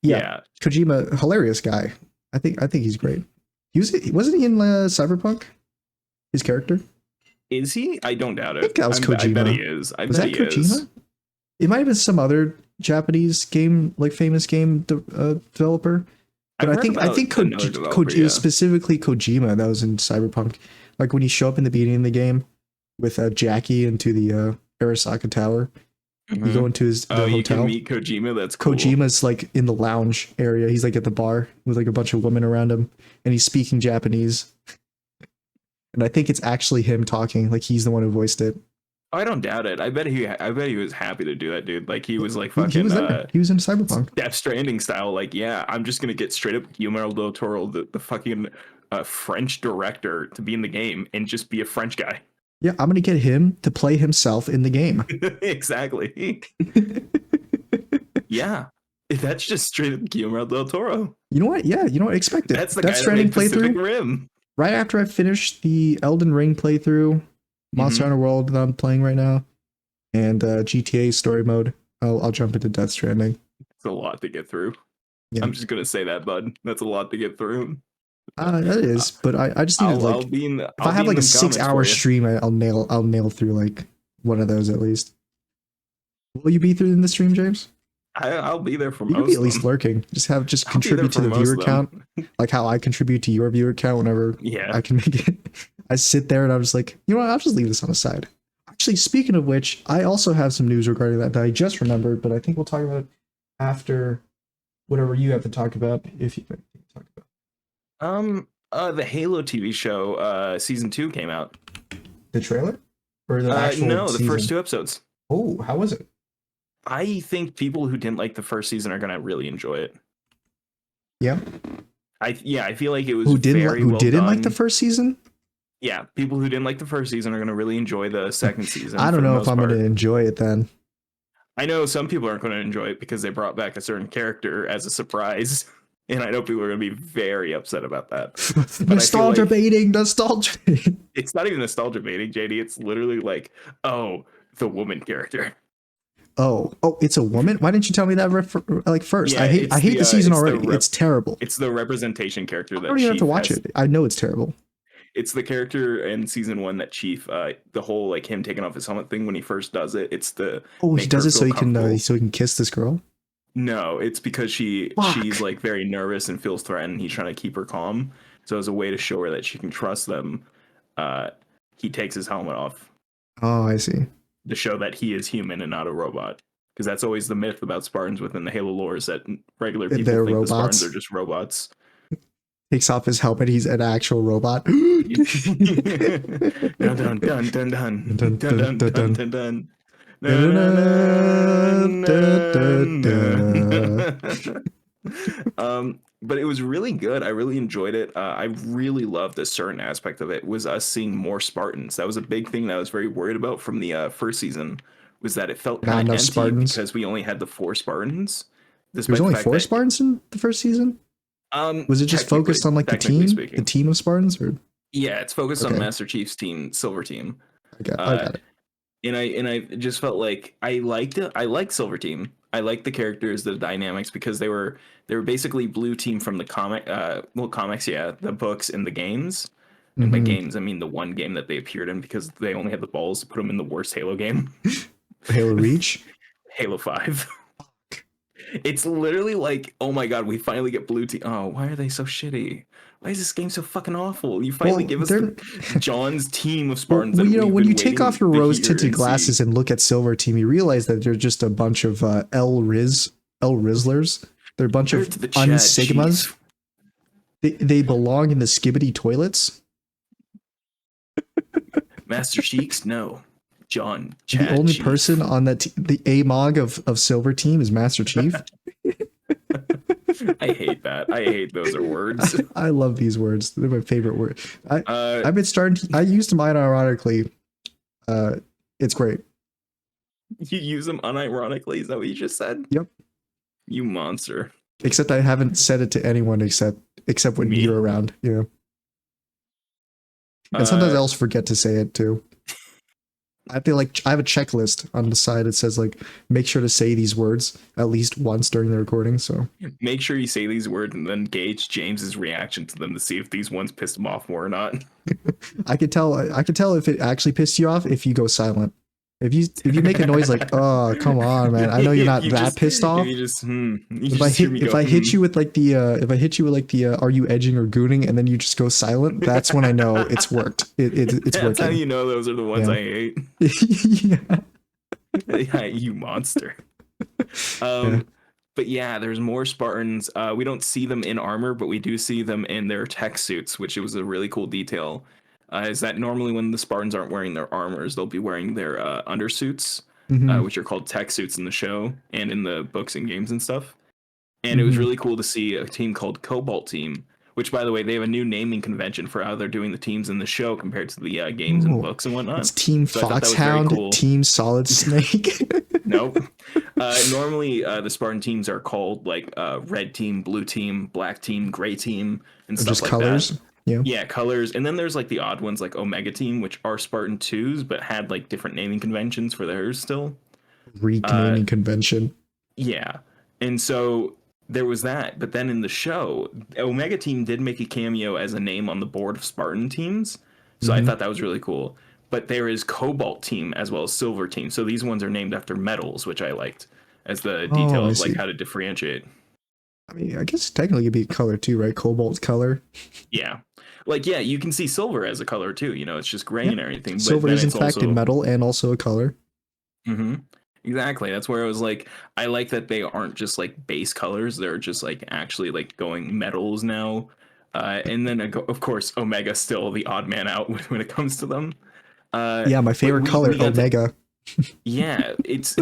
yeah, Yeah, Kojima, hilarious guy. I think he's great. Wasn't he in Cyberpunk? His character? is he? I don't doubt I it. think that was I bet he Kojima. is. I Was bet that he is. Kojima? It might have been some other Japanese game, like famous game developer. But I've heard I about think another developer. It was Yeah. specifically Kojima that was in Cyberpunk. Like when you show up in the beginning of the game with Jackie into the Arasaka Tower, you go into the Oh, you can hotel. meet Kojima. That's cool. Kojima's like in the lounge area. He's like at the bar with like a bunch of women around him, and he's speaking Japanese. And I think it's actually him talking. Like he's the one who voiced it. Oh, I don't doubt it. I bet he was happy to do that, dude. Like he was like He fucking was there. He was in Cyberpunk. Death Stranding style. Like, yeah, I'm just gonna get straight up Guillermo del Toro, the fucking French director, to be in the game and just be a French guy. Yeah, I'm gonna get him to play himself in the game. Exactly. Yeah, that's just straight up Guillermo del Toro. You know what? Yeah, you know what? Expect it. That's the Death guy that Stranding made Pacific playthrough. Rim. Right after I finish the Elden Ring playthrough, Monster Hunter World that I'm playing right now, and GTA story mode, I'll jump into Death Stranding. It's a lot to get through. Yeah. I'm just gonna say that, bud. That's a lot to get through. That is, but I just need to like if I have like a 6-hour stream, I'll nail through like one of those at least. Will you be through in the stream, James? I'll be there for You most. could be at of least them. lurking. Just I'll be contribute to there the for most viewer of count, them. like how I contribute to your viewer count whenever Yeah. I can make it. I sit there and I'm just like, you know what? I'll just leave this on the side. Actually, speaking of which, I also have some news regarding that I just remembered, but I think we'll talk about it after whatever you have to talk about. If you talk about The Halo TV show, season 2 came out. the trailer or the actual No, the season? first 2 episodes. Oh, how was it? I think people who didn't like the first season are gonna really enjoy it. Yeah. I feel like it was Who didn't very who well didn't done. like the first season? Yeah, people who didn't like the first season are gonna really enjoy the second season. I don't for the know if most I'm going part. to enjoy it then. I know some people aren't going to enjoy it because they brought back a certain character as a surprise, and I know people are going to be very upset about that. Nostalgia baiting, nostalgia baiting. It's not even nostalgia baiting, JD. It's literally like, oh, the woman character. Oh, it's a woman. Why didn't you tell me that like first? Yeah, I hate the season already. It's terrible. it's the representation character I that don't even have to Chief watch has. it. I know it's terrible. It's the character in season 1 that Chief, the whole like him taking off his helmet thing when he first does it. It's the Oh, he make does her it feel comfortable. so he can kiss this girl. No, it's because she's Fuck. like very nervous and feels threatened. He's trying to keep her calm. So as a way to show her that she can trust them, uh, he takes his helmet off Oh, I see. to show that he is human and not a robot. Because that's always the myth about Spartans within the Halo lore, is that regular people They're think the robots. Spartans are just robots. Takes off his helmet. He's an actual robot. Dun dun dun dun dun dun dun dun dun dun. But it was really good. I really enjoyed it. I really loved a certain aspect of it was us seeing more Spartans. That was a big thing that I was very worried about from the first season, was that it felt Not kind of enough empty Spartans. because we only had the 4 Spartans. There's Despite the only fact 4 that, Spartans in the first season. Was it just focused on like technically the speaking. team of Spartans, or Yeah, it's focused on Okay. Master Chief's team, Silver Team. I got it. And I just felt like I liked it. I liked Silver Team. I liked the characters, the dynamics, because they were basically Blue Team from the comics, yeah, the books and the games. And by games, I mean the one game that they appeared in, because they only had the balls to put them in the worst Halo game, Halo Reach. Halo 5. It's literally like, oh my god, we finally get Blue Team. Oh, why are they so shitty? Why is this game so fucking awful? You finally give us John's team of Spartans. Well, that you know, we've when been you take waiting off your to hear rose-tinted and see. glasses and look at Silver Team, you realize that they're just a bunch of Rizzlers. They're a bunch of Word to the Chad, unsigmas. Chief. They belong in the skibbity toilets. Master Cheeks, no. John, The Chad, only Chief. person on that the AMOG of Silver Team is Master Chief. I hate that. I hate those are words. I love these words. They're my favorite word. Uh, I've been starting. I used mine ironically. It's great. you use them unironically. Is that what you just said? Yep. You monster. Except I haven't said it to anyone except when Me. you're around. You know. And sometimes I also forget to say it too. I feel like I have a checklist on the side that says like make sure to say these words at least once during the recording. So Make sure you say these words and then gauge James's reaction to them to see if these ones pissed him off more or not. I could tell if it actually pissed you off if you go silent. If you make a noise like, oh, come on, man, I know you're not that pissed off. You just, If I hit you with like the are you edging or gooning, and then you just go silent, that's when I know it's worked. It's that's working. how you know those are the ones Yeah. I hate. Yeah. Yeah, you monster. But yeah, there's more Spartans. We don't see them in armor, but we do see them in their tech suits, which was a really cool detail. Is that normally when the Spartans aren't wearing their armors, they'll be wearing their undersuits, which are called tech suits in the show and in the books and games and stuff. And it was really cool to see a team called Cobalt Team, which, by the way, they have a new naming convention for how they're doing the teams in the show compared to the games and books and whatnot. It's Team So I thought that was very Foxhound, cool. Team Solid Snake. Nope. Normally, the Spartan teams are called like red team, blue team, black team, gray team, and stuff Just like colors. that. Yeah. Yeah, colors. And then there's like the odd ones like Omega Team, which are Spartan 2s, but had like different naming conventions for theirs still. Renaming convention. Yeah. And so there was that. But then in the show, Omega Team did make a cameo as a name on the board of Spartan teams. So I thought that was really cool. But there is Cobalt Team as well as Silver Team. So these ones are named after metals, which I liked as the detail of like how to differentiate. I mean, I guess technically it'd be color too, right? Cobalt's color. Yeah. Like, yeah, you can see silver as a color too. You know, it's just gray and everything. But Silver then is in it's fact also, a metal and also a color. Exactly. That's where I was like, I like that they aren't just like base colors. They're just like actually like going metals now. And then of course, Omega still the odd man out when it comes to them. Yeah, my favorite color, Omega. Yeah, it's.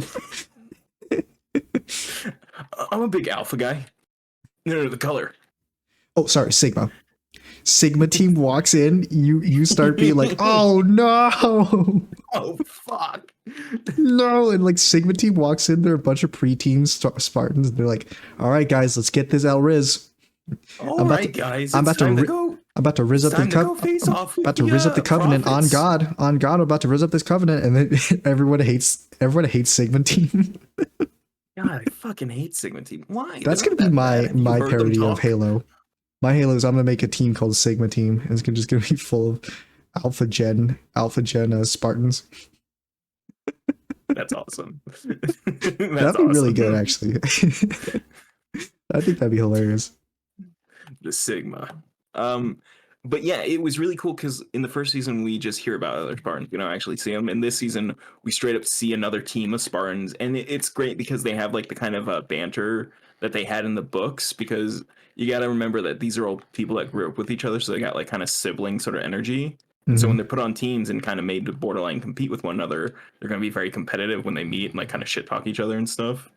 I'm a big alpha guy. No, the color. Oh, sorry, Sigma. Sigma team walks in, you start being like, oh no, Oh fuck, no, and like Sigma team walks in, they're a bunch of preteen Spartans, and they're like, all right guys, let's get this El Riz. All right, guys, I'm about to about to riz It's up the time to go face off. about to riz up the covenant on prophets. God. On God, I'm about to riz up this covenant, and then everyone hates Sigma Team. God, I fucking hate Sigma Team. Why? That's They're gonna not be that bad. Have you my heard them parody of talk? Halo. My Halo is I'm gonna make a team called Sigma Team, and it's just gonna be full of Alpha Gen Spartans. That's awesome. That'd That's be really awesome. good, actually. I think that'd be hilarious. The Sigma. But yeah, it was really cool because in the first season we just hear about other Spartans, we don't actually see them. And this season we straight up see another team of Spartans, and it's great because they have like the kind of banter that they had in the books. Because you got to remember that these are all people that grew up with each other, so they got like kind of sibling sort of energy. And so when they're put on teams and kind of made to borderline compete with one another, they're going to be very competitive when they meet and like kind of shit talk each other and stuff.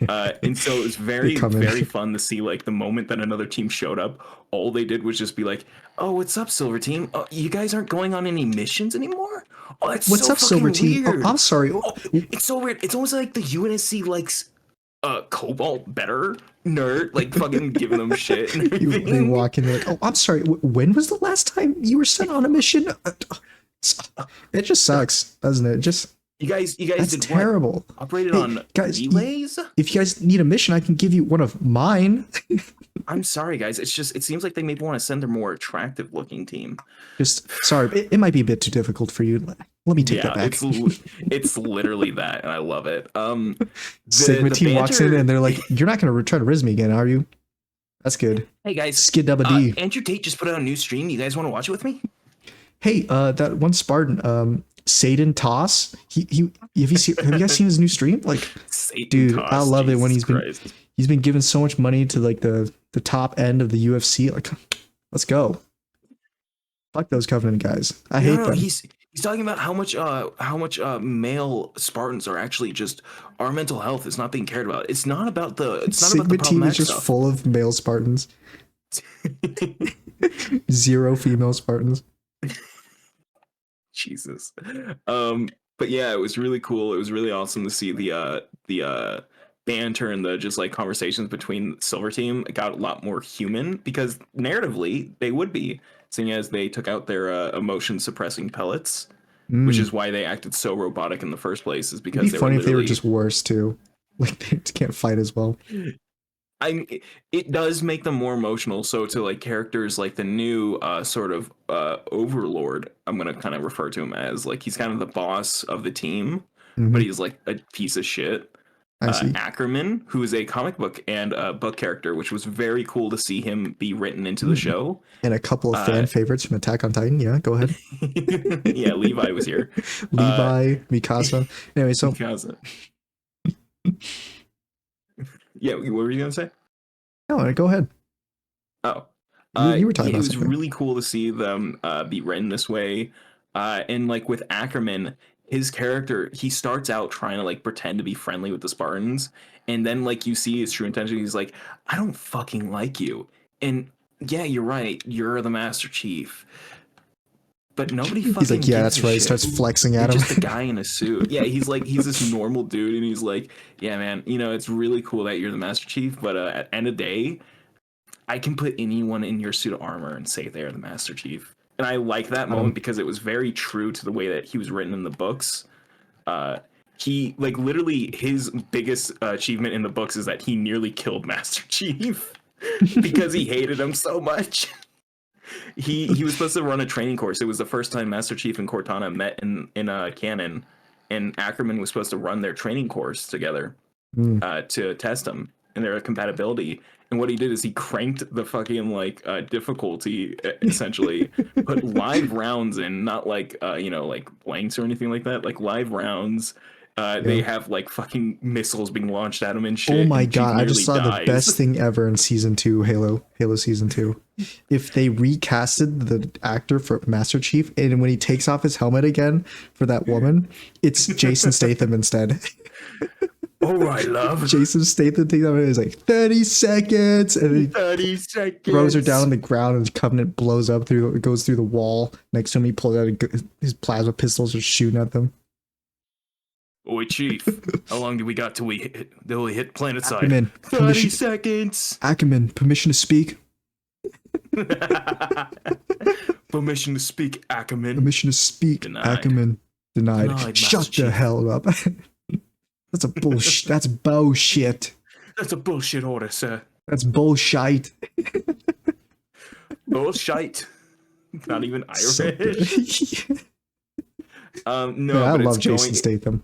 And so it was They very, come in. very fun to see like the moment that another team showed up, all they did was just be like, "Oh, what's up, Silver Team? Oh, you guys aren't going on any missions anymore? Oh, that's What's so up, Silver fucking Team? Oh, weird. I'm sorry. Oh, it's so weird. It's almost like the UNSC likes Cobalt better nerd, like fucking giving them shit and They everything. walk in, they're like, "Oh, I'm sorry. When was the last time you were sent on a mission?" It just sucks, doesn't it? You guys That's did terrible. what? Operated Hey, on guys, relays? if you guys need a mission, I can give you one of mine. I'm sorry, guys. It's just it seems like they maybe want to send their more attractive looking team. Just sorry, it might be a bit too difficult for you. Let me take that back. It's literally that, and I love it. Sigma The Team walks in banter- and they're like, "You're not gonna try to riz me again, are you?" That's good. Hey guys, Skid double D. Andrew Tate just put out a new stream. You guys want to watch it with me? Hey, that one Spartan, Satan Toss. He have you guys seen his new stream? Like, Satan dude, toss, I love it when Jesus he's been given so much money to like the top end of the UFC. Like, let's go. Fuck those Covenant guys. I hate them. He's talking about how much male Spartans are actually just our mental health is not being cared about. It's not about the Sigma Team is problematic just stuff. full of male Spartans. Zero female Spartans. Jesus. But yeah, it was really cool. It was really awesome to see the banter and the just like conversations between Silver Team. It got a lot more human because narratively they would be, seeing as they took out their emotion suppressing pellets, which is why they acted so robotic in the first place. Is because It'd be funny if they were just worse too. Like they can't fight as well. It does make them more emotional. So to like characters like the new sort of overlord, I'm gonna kind of refer to him as like he's kind of the boss of the team, but he's like a piece of shit. I see. Ackerman, who is a comic book and book character, which was very cool to see him be written into the show. And a couple of fan favorites from Attack on Titan. Yeah, go ahead. Yeah, Levi was here. Levi, Mikasa. Anyway, so Mikasa. Yeah, what were you gonna say? no, go ahead. Oh, You were talking yeah, about it was something. really cool to see them be written this way. And like with Ackerman, his character, he starts out trying to like pretend to be friendly with the Spartans, and then like you see his true intention. He's like, I don't fucking like you, and yeah, you're right, you're the Master Chief. But nobody fucking. He's like, yeah, gives that's a right. He shit. starts flexing at You're him. just a guy in a suit. Yeah, he's this normal dude, and he's like, yeah, man, it's really cool that you're the Master Chief, but at the end of the day, I can put anyone in your suit of armor and say they're the Master Chief. And I like that moment because it was very true to the way that he was written in the books. He like literally his biggest achievement in the books is that he nearly killed Master Chief because he hated him so much. He was supposed to run a training course. It was the first time Master Chief and Cortana met in canon, and Ackerman was supposed to run their training course together to test them and their compatibility. And what he did is he cranked the fucking like difficulty essentially, put live rounds in, not like like blanks or anything like that, like live rounds. They have like fucking missiles being launched at him and shit. Oh my and Chief god, I just saw dies. the best thing ever in season 2, Halo season 2. If they recasted the actor for Master Chief, and when he takes off his helmet again for that woman, it's Jason Statham instead. All right, love. Jason Statham takes off and he's like 30 seconds, and then 30 seconds. throws her down on the ground, and the Covenant blows up goes through the wall next to him. He pulls out his plasma pistols, are shooting at them. Oi, Chief. How long do we got till we hit planet side? Ackerman, 30 seconds. Ackerman, permission to speak. Permission to speak, Ackerman. Permission to speak, Denied. Ackerman. Denied. Denied, Shut Master the Chief. hell up. That's a bullshit. That's bullshit. That's a bullshit order, sir. That's bullshit. Bullshite. Not even So Irish. good. No, I but love it's Jason going. Statham.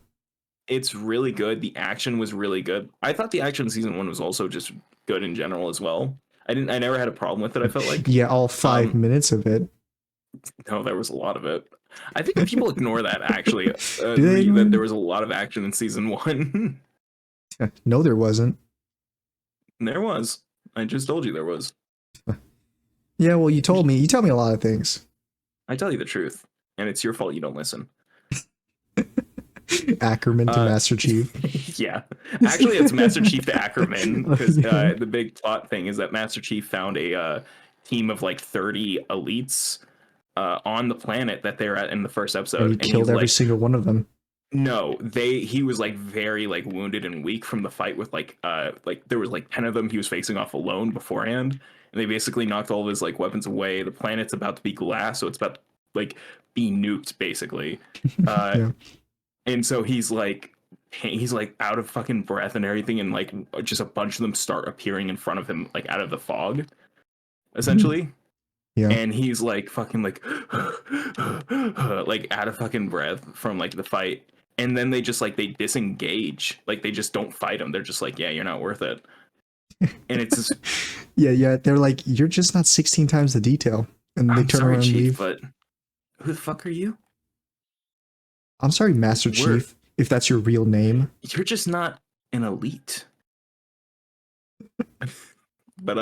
It's really good. The action was really good. I thought the action in season 1 was also just good in general as well. I never had a problem with it. I felt like. Yeah, all 5 minutes of it. No, there was a lot of it. I think people ignore that actually. they? That there was a lot of action in season 1. No, there wasn't. There was. I just told you there was. Yeah, well, you told me. You tell me a lot of things. I tell you the truth, and it's your fault you don't listen. Ackerman to Master Chief. Yeah, actually, it's Master Chief to Ackerman because the big plot thing is that Master Chief found a team of like 30 elites on the planet that they're at in the first episode, And he killed every single one of them. No, he was like very like wounded and weak from the fight with like there was like 10 of them he was facing off alone beforehand, and they basically knocked all of his like weapons away. The planet's about to be glass, so it's about to like be nuked basically. Yeah. And so he's like out of fucking breath and everything, and like just a bunch of them start appearing in front of him like out of the fog essentially. Yeah. And he's like fucking like like out of fucking breath from like the fight. And then they just like they disengage, like they just don't fight him. They're just like, yeah, you're not worth it. And it's just, yeah. They're like, you're just not 16 times the detail, and they I'm turn sorry, around and Chief, leave. but who the fuck are you? I'm sorry, Master Chief, if that's your real name. You're just not an elite. But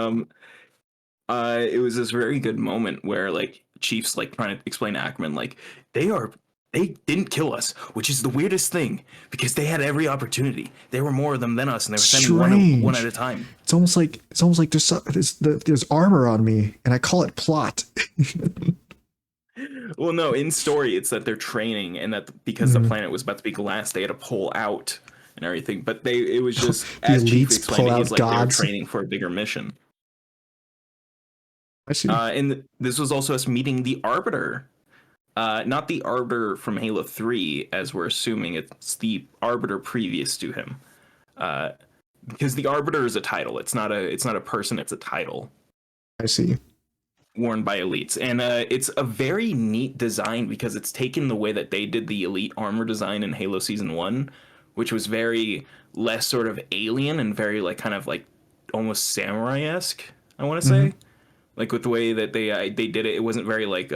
it was this very good moment where like Chief's like trying to explain to Ackerman like they didn't kill us, which is the weirdest thing because they had every opportunity. There were more of them than us, and they were sending one at a time. It's almost like there's armor on me, and I call it plot. Well, no, in story it's that they're training, and that because the planet was about to be glass, they had to pull out and everything. But it was just as Chief explained it, he's like they were training for a bigger mission. I see. And this was also us meeting the Arbiter. Not the Arbiter from Halo 3, as we're assuming it's the Arbiter previous to him. Because the Arbiter is a title. It's not a person, it's a title. I see. Worn by elites. And it's a very neat design because it's taken the way that they did the elite armor design in Halo Season 1, which was very less sort of alien and very like kind of like almost samurai-esque, I want to say. Like with the way that they did it, it wasn't very like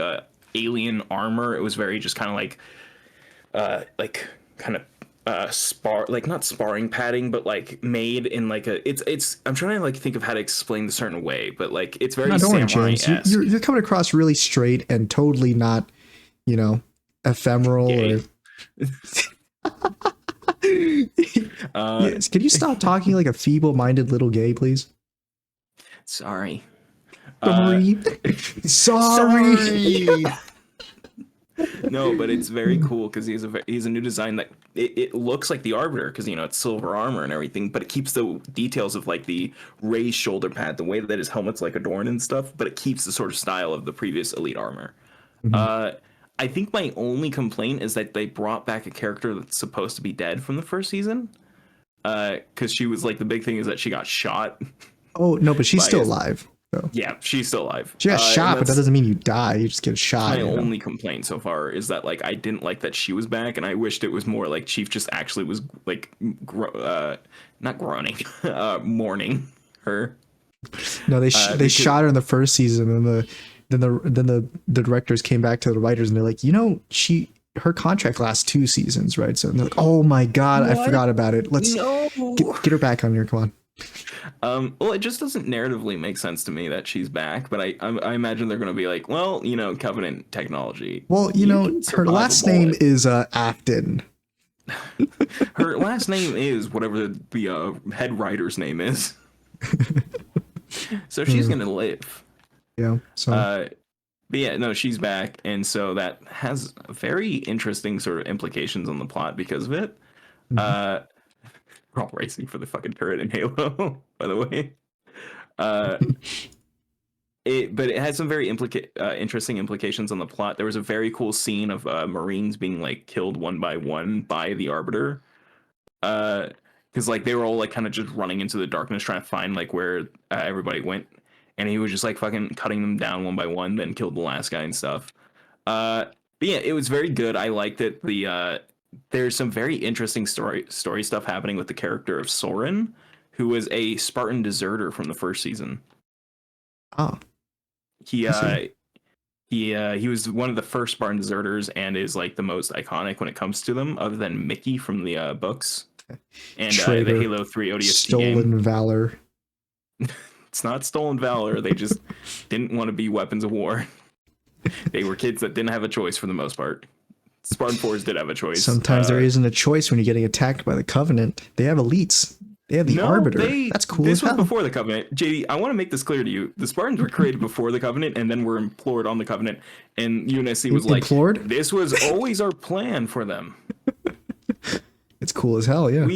alien armor. It was very just kind of like kind of not sparring padding, but like made in like it's I'm trying to like think of how to explain the certain way, but like it's very samurai-esque. You're coming across really straight and totally not, ephemeral Gay. Yes. Can you stop talking like a feeble-minded little gay, please? Sorry. Sorry. No, but it's very cool because he's a new design that it looks like the Arbiter because it's silver armor and everything, but it keeps the details of like the raised shoulder pad, the way that his helmet's like adorned and stuff, but it keeps the sort of style of the previous elite armor. I think my only complaint is that they brought back a character that's supposed to be dead from the first season, because she was like the big thing is that she got shot. Oh no, but she's still alive. So. Yeah, she's still alive. She got shot, but that doesn't mean you die. You just get shot. My only complaint so far is that like I didn't like that she was back, and I wished it was more like Chief just actually was like not groaning, mourning her. No, they shot her in the first season, and then the directors came back to the writers and they're like, her contract lasts 2 seasons, right? So they're like, oh my god, what? I forgot about it. Let's get her back on here. Come on. Well, it just doesn't narratively make sense to me that she's back, but I imagine they're going to be like, well, Covenant technology. Well, her last name is Afton. Her last name is whatever the head writer's name is. So she's going to live. Yeah. So. But yeah, no, she's back, and so that has very interesting sort of implications on the plot because of it. We're all racing for the fucking turret in Halo, by the way. but it had some very interesting implications on the plot. There was a very cool scene of Marines being like killed one by one by the Arbiter. Because like they were all like kind of just running into the darkness trying to find like where everybody went, and he was just like fucking cutting them down one by one, then killed the last guy and stuff. But yeah, it was very good. I liked it. There's some very interesting story stuff happening with the character of Soren, who was a Spartan deserter from the first season. Oh, He I see. he was one of the first Spartan deserters and is like the most iconic when it comes to them, other than Mickey from the books and the Traitor, Halo 3 ODST game. stolen valor. It's not stolen valor. They just didn't want to be weapons of war. They were kids that didn't have a choice for the most part. Spartan 4s did have a choice. Sometimes there isn't a choice when you're getting attacked by the Covenant. They have elites. They have the Arbiter. That's cool. This was before the Covenant. JD, I want to make this clear to you. The Spartans were created before the Covenant and then were implored on the Covenant. And UNSC was like, implored? This was always our plan for them. It's cool as hell, yeah.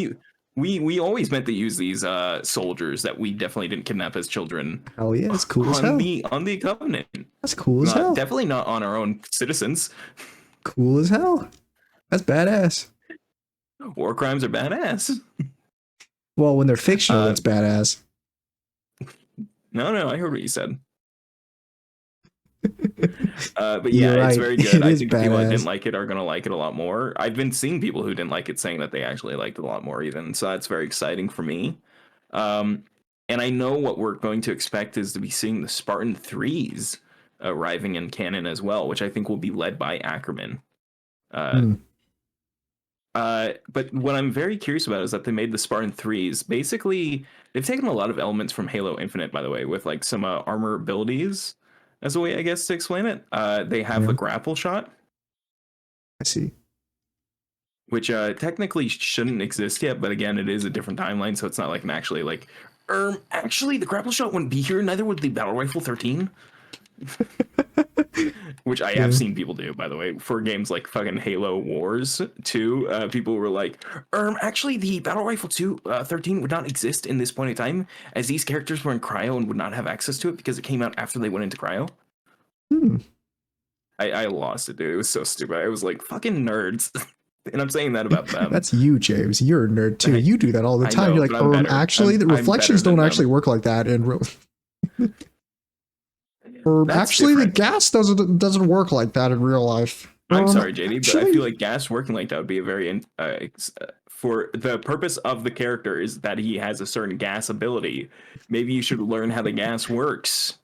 We always meant to use these soldiers that we definitely didn't kidnap as children. Hell yeah, it's cool as hell. On the Covenant. That's cool as hell. Definitely not on our own citizens. Cool as hell. That's badass. War crimes are badass. Well, when they're fictional, it's badass. No, I heard what you said. But yeah, right. It's very good. I think the people that badass. didn't like it are going to like it a lot more. I've been seeing people who didn't like it saying that they actually liked it a lot more even. So that's very exciting for me. And I know what we're going to expect is to be seeing the Spartan 3s arriving in canon as well, which I think will be led by Ackerman. But what I'm very curious about is that they made the Spartan 3s. Basically, they've taken a lot of elements from Halo Infinite, by the way, with like some armor abilities as a way, I guess, to explain it. They have the grapple shot. I see. Which technically shouldn't exist yet, but again, it is a different timeline, so it's not like an actually like, actually, the grapple shot wouldn't be here, neither would the Battle Rifle 13. Which I have seen people do, by the way, for games like fucking Halo Wars 2. People were like, actually, the Battle Rifle 13 would not exist in this point in time, as these characters were in cryo and would not have access to it because it came out after they went into cryo. I lost it, dude. It was so stupid. I was like, fucking nerds. And I'm saying that about them. That's you, James. You're a nerd too. You do that all the time. You're like, actually, the reflections don't actually work like that in real. Actually, the gas doesn't work like that in real life. I'm sorry, JD, but I feel like gas working like that would be a very for the purpose of the character is that he has a certain gas ability. Maybe you should learn how the gas works.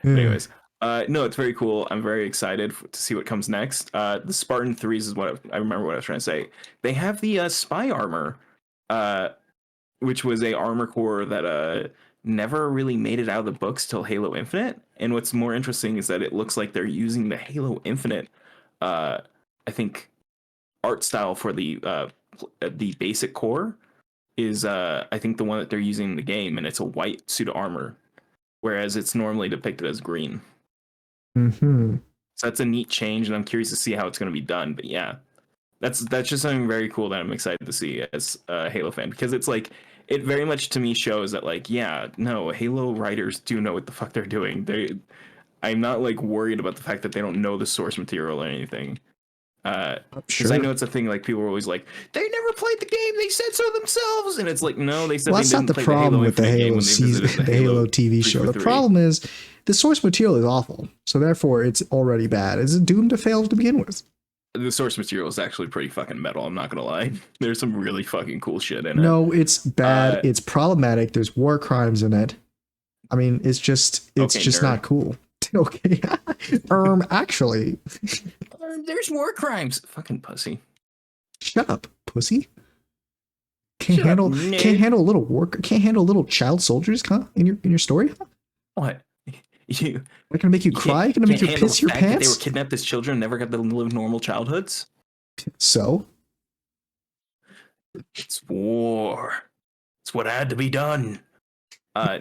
Anyways, no, it's very cool. I'm very excited to see what comes next. The Spartan 3s is what I remember what I was trying to say. They have the spy armor, which was a armor core that never really made it out of the books till Halo Infinite. And what's more interesting is that it looks like they're using the Halo Infinite, I think, art style for the basic core is I think the one that they're using in the game, and it's a white suit of armor, whereas it's normally depicted as green. So that's a neat change, and I'm curious to see how it's going to be done. But yeah, that's just something very cool that I'm excited to see as a Halo fan, because it's like, it very much to me shows that like, yeah, no, Halo writers do know what the fuck they're doing. I'm not like worried about the fact that they don't know the source material or anything. Because I know it's a thing, like people are always like, they never played the game, they said so themselves, and it's like, no, they said they didn't play the Halo with the Halo season, the Halo TV show. The problem is the source material is awful, so therefore it's already bad. It's doomed to fail to begin with. The source material is actually pretty fucking metal. I'm not gonna lie. There's some really fucking cool shit in it. No, it's bad. It's problematic. There's war crimes in it. I mean, it's just not cool. Okay. Actually, there's war crimes. Fucking pussy. Shut up, pussy. Can't handle a little work. Can't handle little child soldiers, huh? In your story? Huh? What? They're gonna make you cry? Gonna make you piss your pants? They were kidnapped as children, never got to live normal childhoods. So? It's war. It's what had to be done.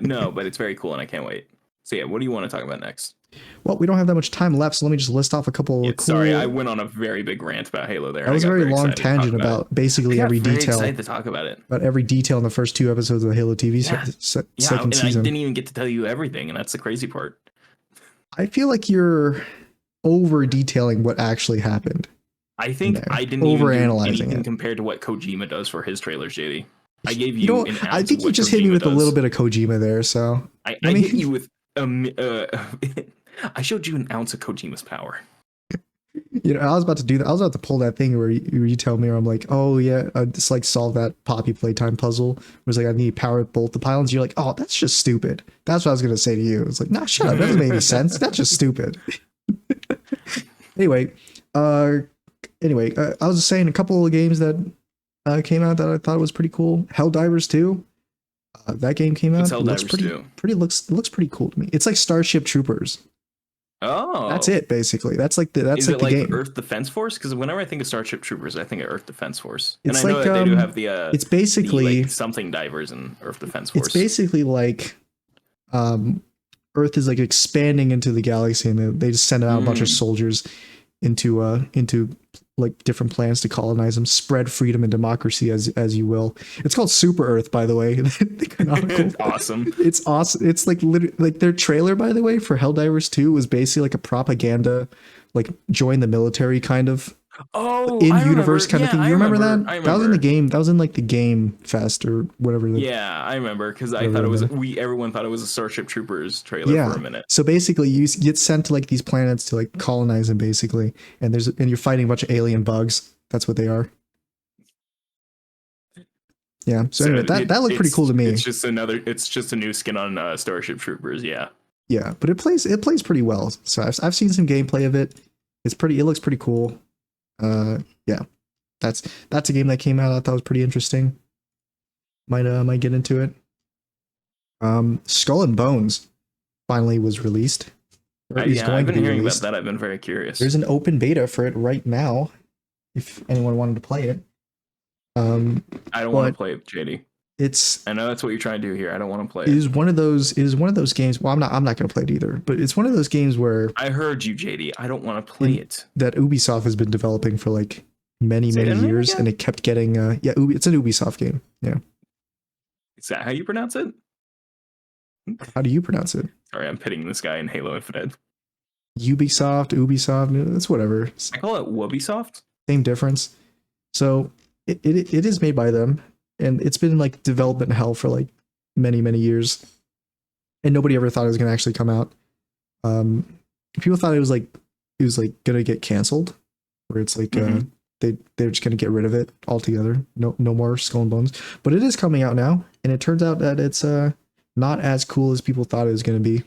No, but it's very cool, and I can't wait. So yeah, what do you want to talk about next? Well, we don't have that much time left, so let me just list off a couple Yeah, of sorry, I cool. went on a very big rant about Halo there, That and I was a got very very long excited to talk tangent about it. about basically I got every very detail, excited to talk about it. about every detail in the first 2 episodes of the Halo TV Yeah, yeah, second and I season. didn't even get to tell you everything, and that's the crazy part. I feel like you're over detailing what actually happened. I think There. I didn't even Over do analyzing anything it. compared to what Kojima does for his trailers, JD. I gave You you know, an I ounce of think you what just hit me Kojima with a little does. bit of Kojima there. So I let me. hit you with I showed you an ounce of Kojima's power. You know, I was about to do that. I was about to pull that thing where you tell me, or I'm like, oh yeah, just like solve that Poppy playtime puzzle. It was like I need power both the pylons. You're like, oh, that's just stupid. That's what I was gonna say to you. It's like, nah, shut up. That doesn't make any sense. That's just stupid. Anyway, uh, I was just saying a couple of games that came out that I thought was pretty cool. Helldivers 2. That game came What's out. It looks Helldivers pretty 2? looks pretty cool to me. It's like Starship Troopers. That's Oh. it basically. That's like Is it the like game. Earth Defense Force? Because whenever I think of Starship Troopers, I think of Earth Defense Force, and I It's know like that they do have it's the basically like something divers in Earth Defense it's Force. basically like um Earth is like expanding into the galaxy, and they just send out a bunch of soldiers into like different planets to colonize them, spread freedom and democracy as you will. It's called Super Earth, by the way. The canonical. Awesome. It's awesome. It's like literally like their trailer, by the way, for Helldivers 2 was basically like a propaganda, like join the military kind of Oh, in I universe remember. kind of Yeah, thing. I You remember remember. that? I That was in the remember. game. That was in like the Game Fest or whatever. Yeah, I remember because I thought Whatever it was the- everyone thought it was a Starship Troopers trailer for Yeah. a minute. So basically, you get sent to like these planets to like colonize them, basically, and you're fighting a bunch of alien bugs. That's what they are. Yeah. So anyway, that looked pretty cool to me. It's just a new skin on Starship Troopers. Yeah. Yeah, but it plays pretty well. So I've seen some gameplay of it. It looks pretty cool. Yeah, that's a game that came out. I thought was pretty interesting. Might get into it. Skull and Bones finally was released. Or is Yeah, going I've to been be hearing released. about that. I've been very curious. There's an open beta for it right now, if anyone wanted to play it. I don't want to but play it, JD. it's I know that's what you're trying to do here. I don't want to play it it. is one of those games. Well, I'm not going to play it either. But it's one of those games where I heard you, JD. I don't want to play it. that Ubisoft has been developing for like many Say that name years, again? and it kept getting it's an Ubisoft game. Yeah. Is that how you pronounce it? How do you pronounce it? Sorry, I'm pitting this guy in Halo Infinite. Ubisoft, it's whatever. I call it Wubbysoft. Same difference. So it is made by them, and it's been in like development hell for like many years, and nobody ever thought it was going to actually come out. People thought it was like going to get canceled, where it's like they're just going to get rid of it altogether. No more Skull and Bones, but it is coming out now, and it turns out that it's not as cool as people thought it was going to be,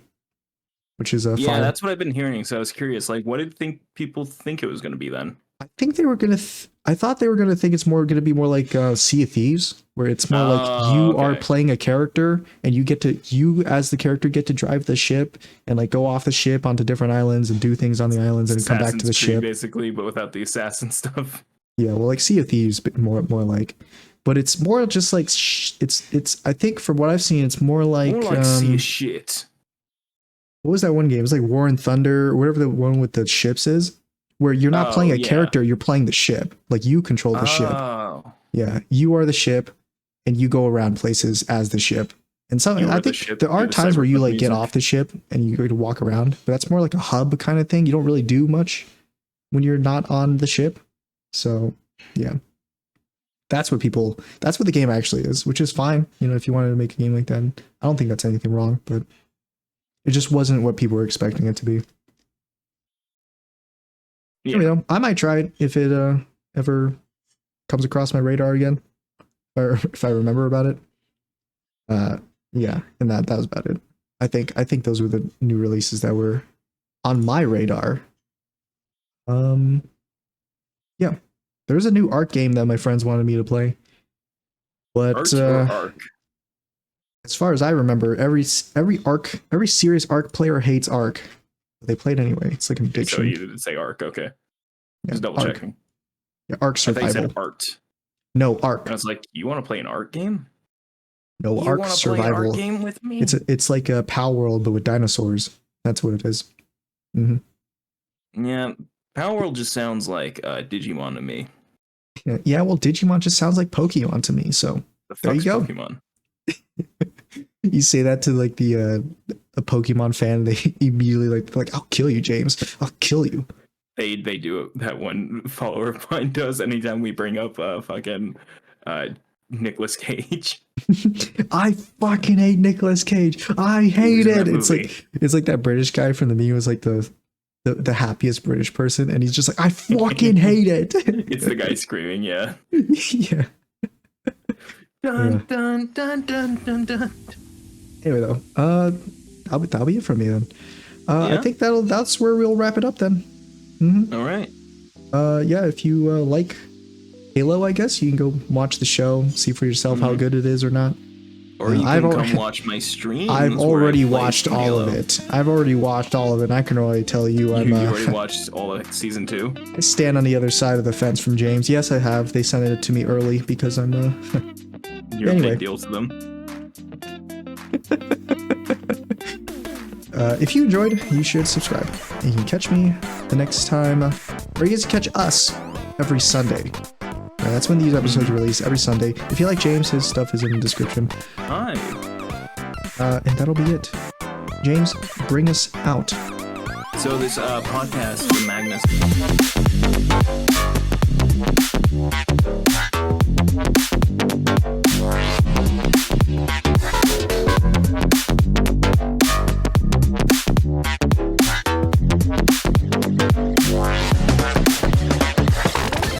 which is Yeah, fine. that's what I've been hearing. So I was curious, like, what did people think it was going to be then? I think they were gonna. I thought they were gonna think it's gonna be more like Sea of Thieves, where it's more like you are playing a character, and you as the character get to drive the ship and like go off the ship onto different islands and do things on the islands and come back to the ship, basically, but without the assassin stuff. Yeah, well, like Sea of Thieves, but more like, but it's more just like it's. I think from what I've seen, it's more like Sea of Shit. What was that one game? It was like War and Thunder, or whatever the one with the ships is. Where you're not playing a character, you're playing the ship. Like you control the ship. Yeah, you are the ship, and you go around places as the ship. And I think there are times where you like get off the ship and you go to walk around, but that's more like a hub kind of thing. You don't really do much when you're not on the ship. So yeah, that's what the game actually is, which is fine. You know, if you wanted to make a game like that, I don't think that's anything wrong, but it just wasn't what people were expecting it to be. Yeah. You know, I might try it if it ever comes across my radar again, or if I remember about it. Yeah, and that was about it. I think those were the new releases that were on my radar. Yeah, there's a new Ark game that my friends wanted me to play, but Ark. As far as I remember, every serious Ark player hates Ark. They play it anyway. It's like an addiction. So you didn't say Ark, okay? Yeah, just double checking. Yeah, Ark Survival. I thought you said Art. No, Ark. And I was like, you want to play an Ark game? No You Ark want to play our survival. game with me? It's like a Power World but with dinosaurs. That's what it is. Mm-hmm. Yeah, Power World just sounds like Digimon to me. Yeah, well, Digimon just sounds like Pokemon to me. So The there you fuck's go. Pokemon? You say that to like the a Pokemon fan, they immediately like, I'll kill you, James. I'll kill you. They do it. That one follower of mine does anytime we bring up fucking Nicolas Cage. I fucking hate Nicolas Cage. I hate it. It's like that British guy from the meme was like the happiest British person, and he's just like, I fucking hate it. It's the guy screaming, yeah. Yeah. Dun, dun, dun, dun, dun, dun. Anyway, though, that'll be it from me then. Yeah? I think that's where we'll wrap it up then. Mm-hmm. All right. Yeah, if you like Halo, I guess you can go watch the show, see for yourself how good it is or not. Or you can come watch my stream. I've already watched all of it. I've already watched all of it. And I can already tell you, You already watched all of season 2? I stand on the other side of the fence from James. Yes, I have. They sent it to me early because I'm You're anyway. a big deal to them. If you enjoyed, you should subscribe. And you can catch me the next time, or you get to catch us every Sunday. That's when these episodes release, every Sunday. If you like James, his stuff is in the description. Hi. And that'll be it. James, bring us out. So this podcast, Magnus.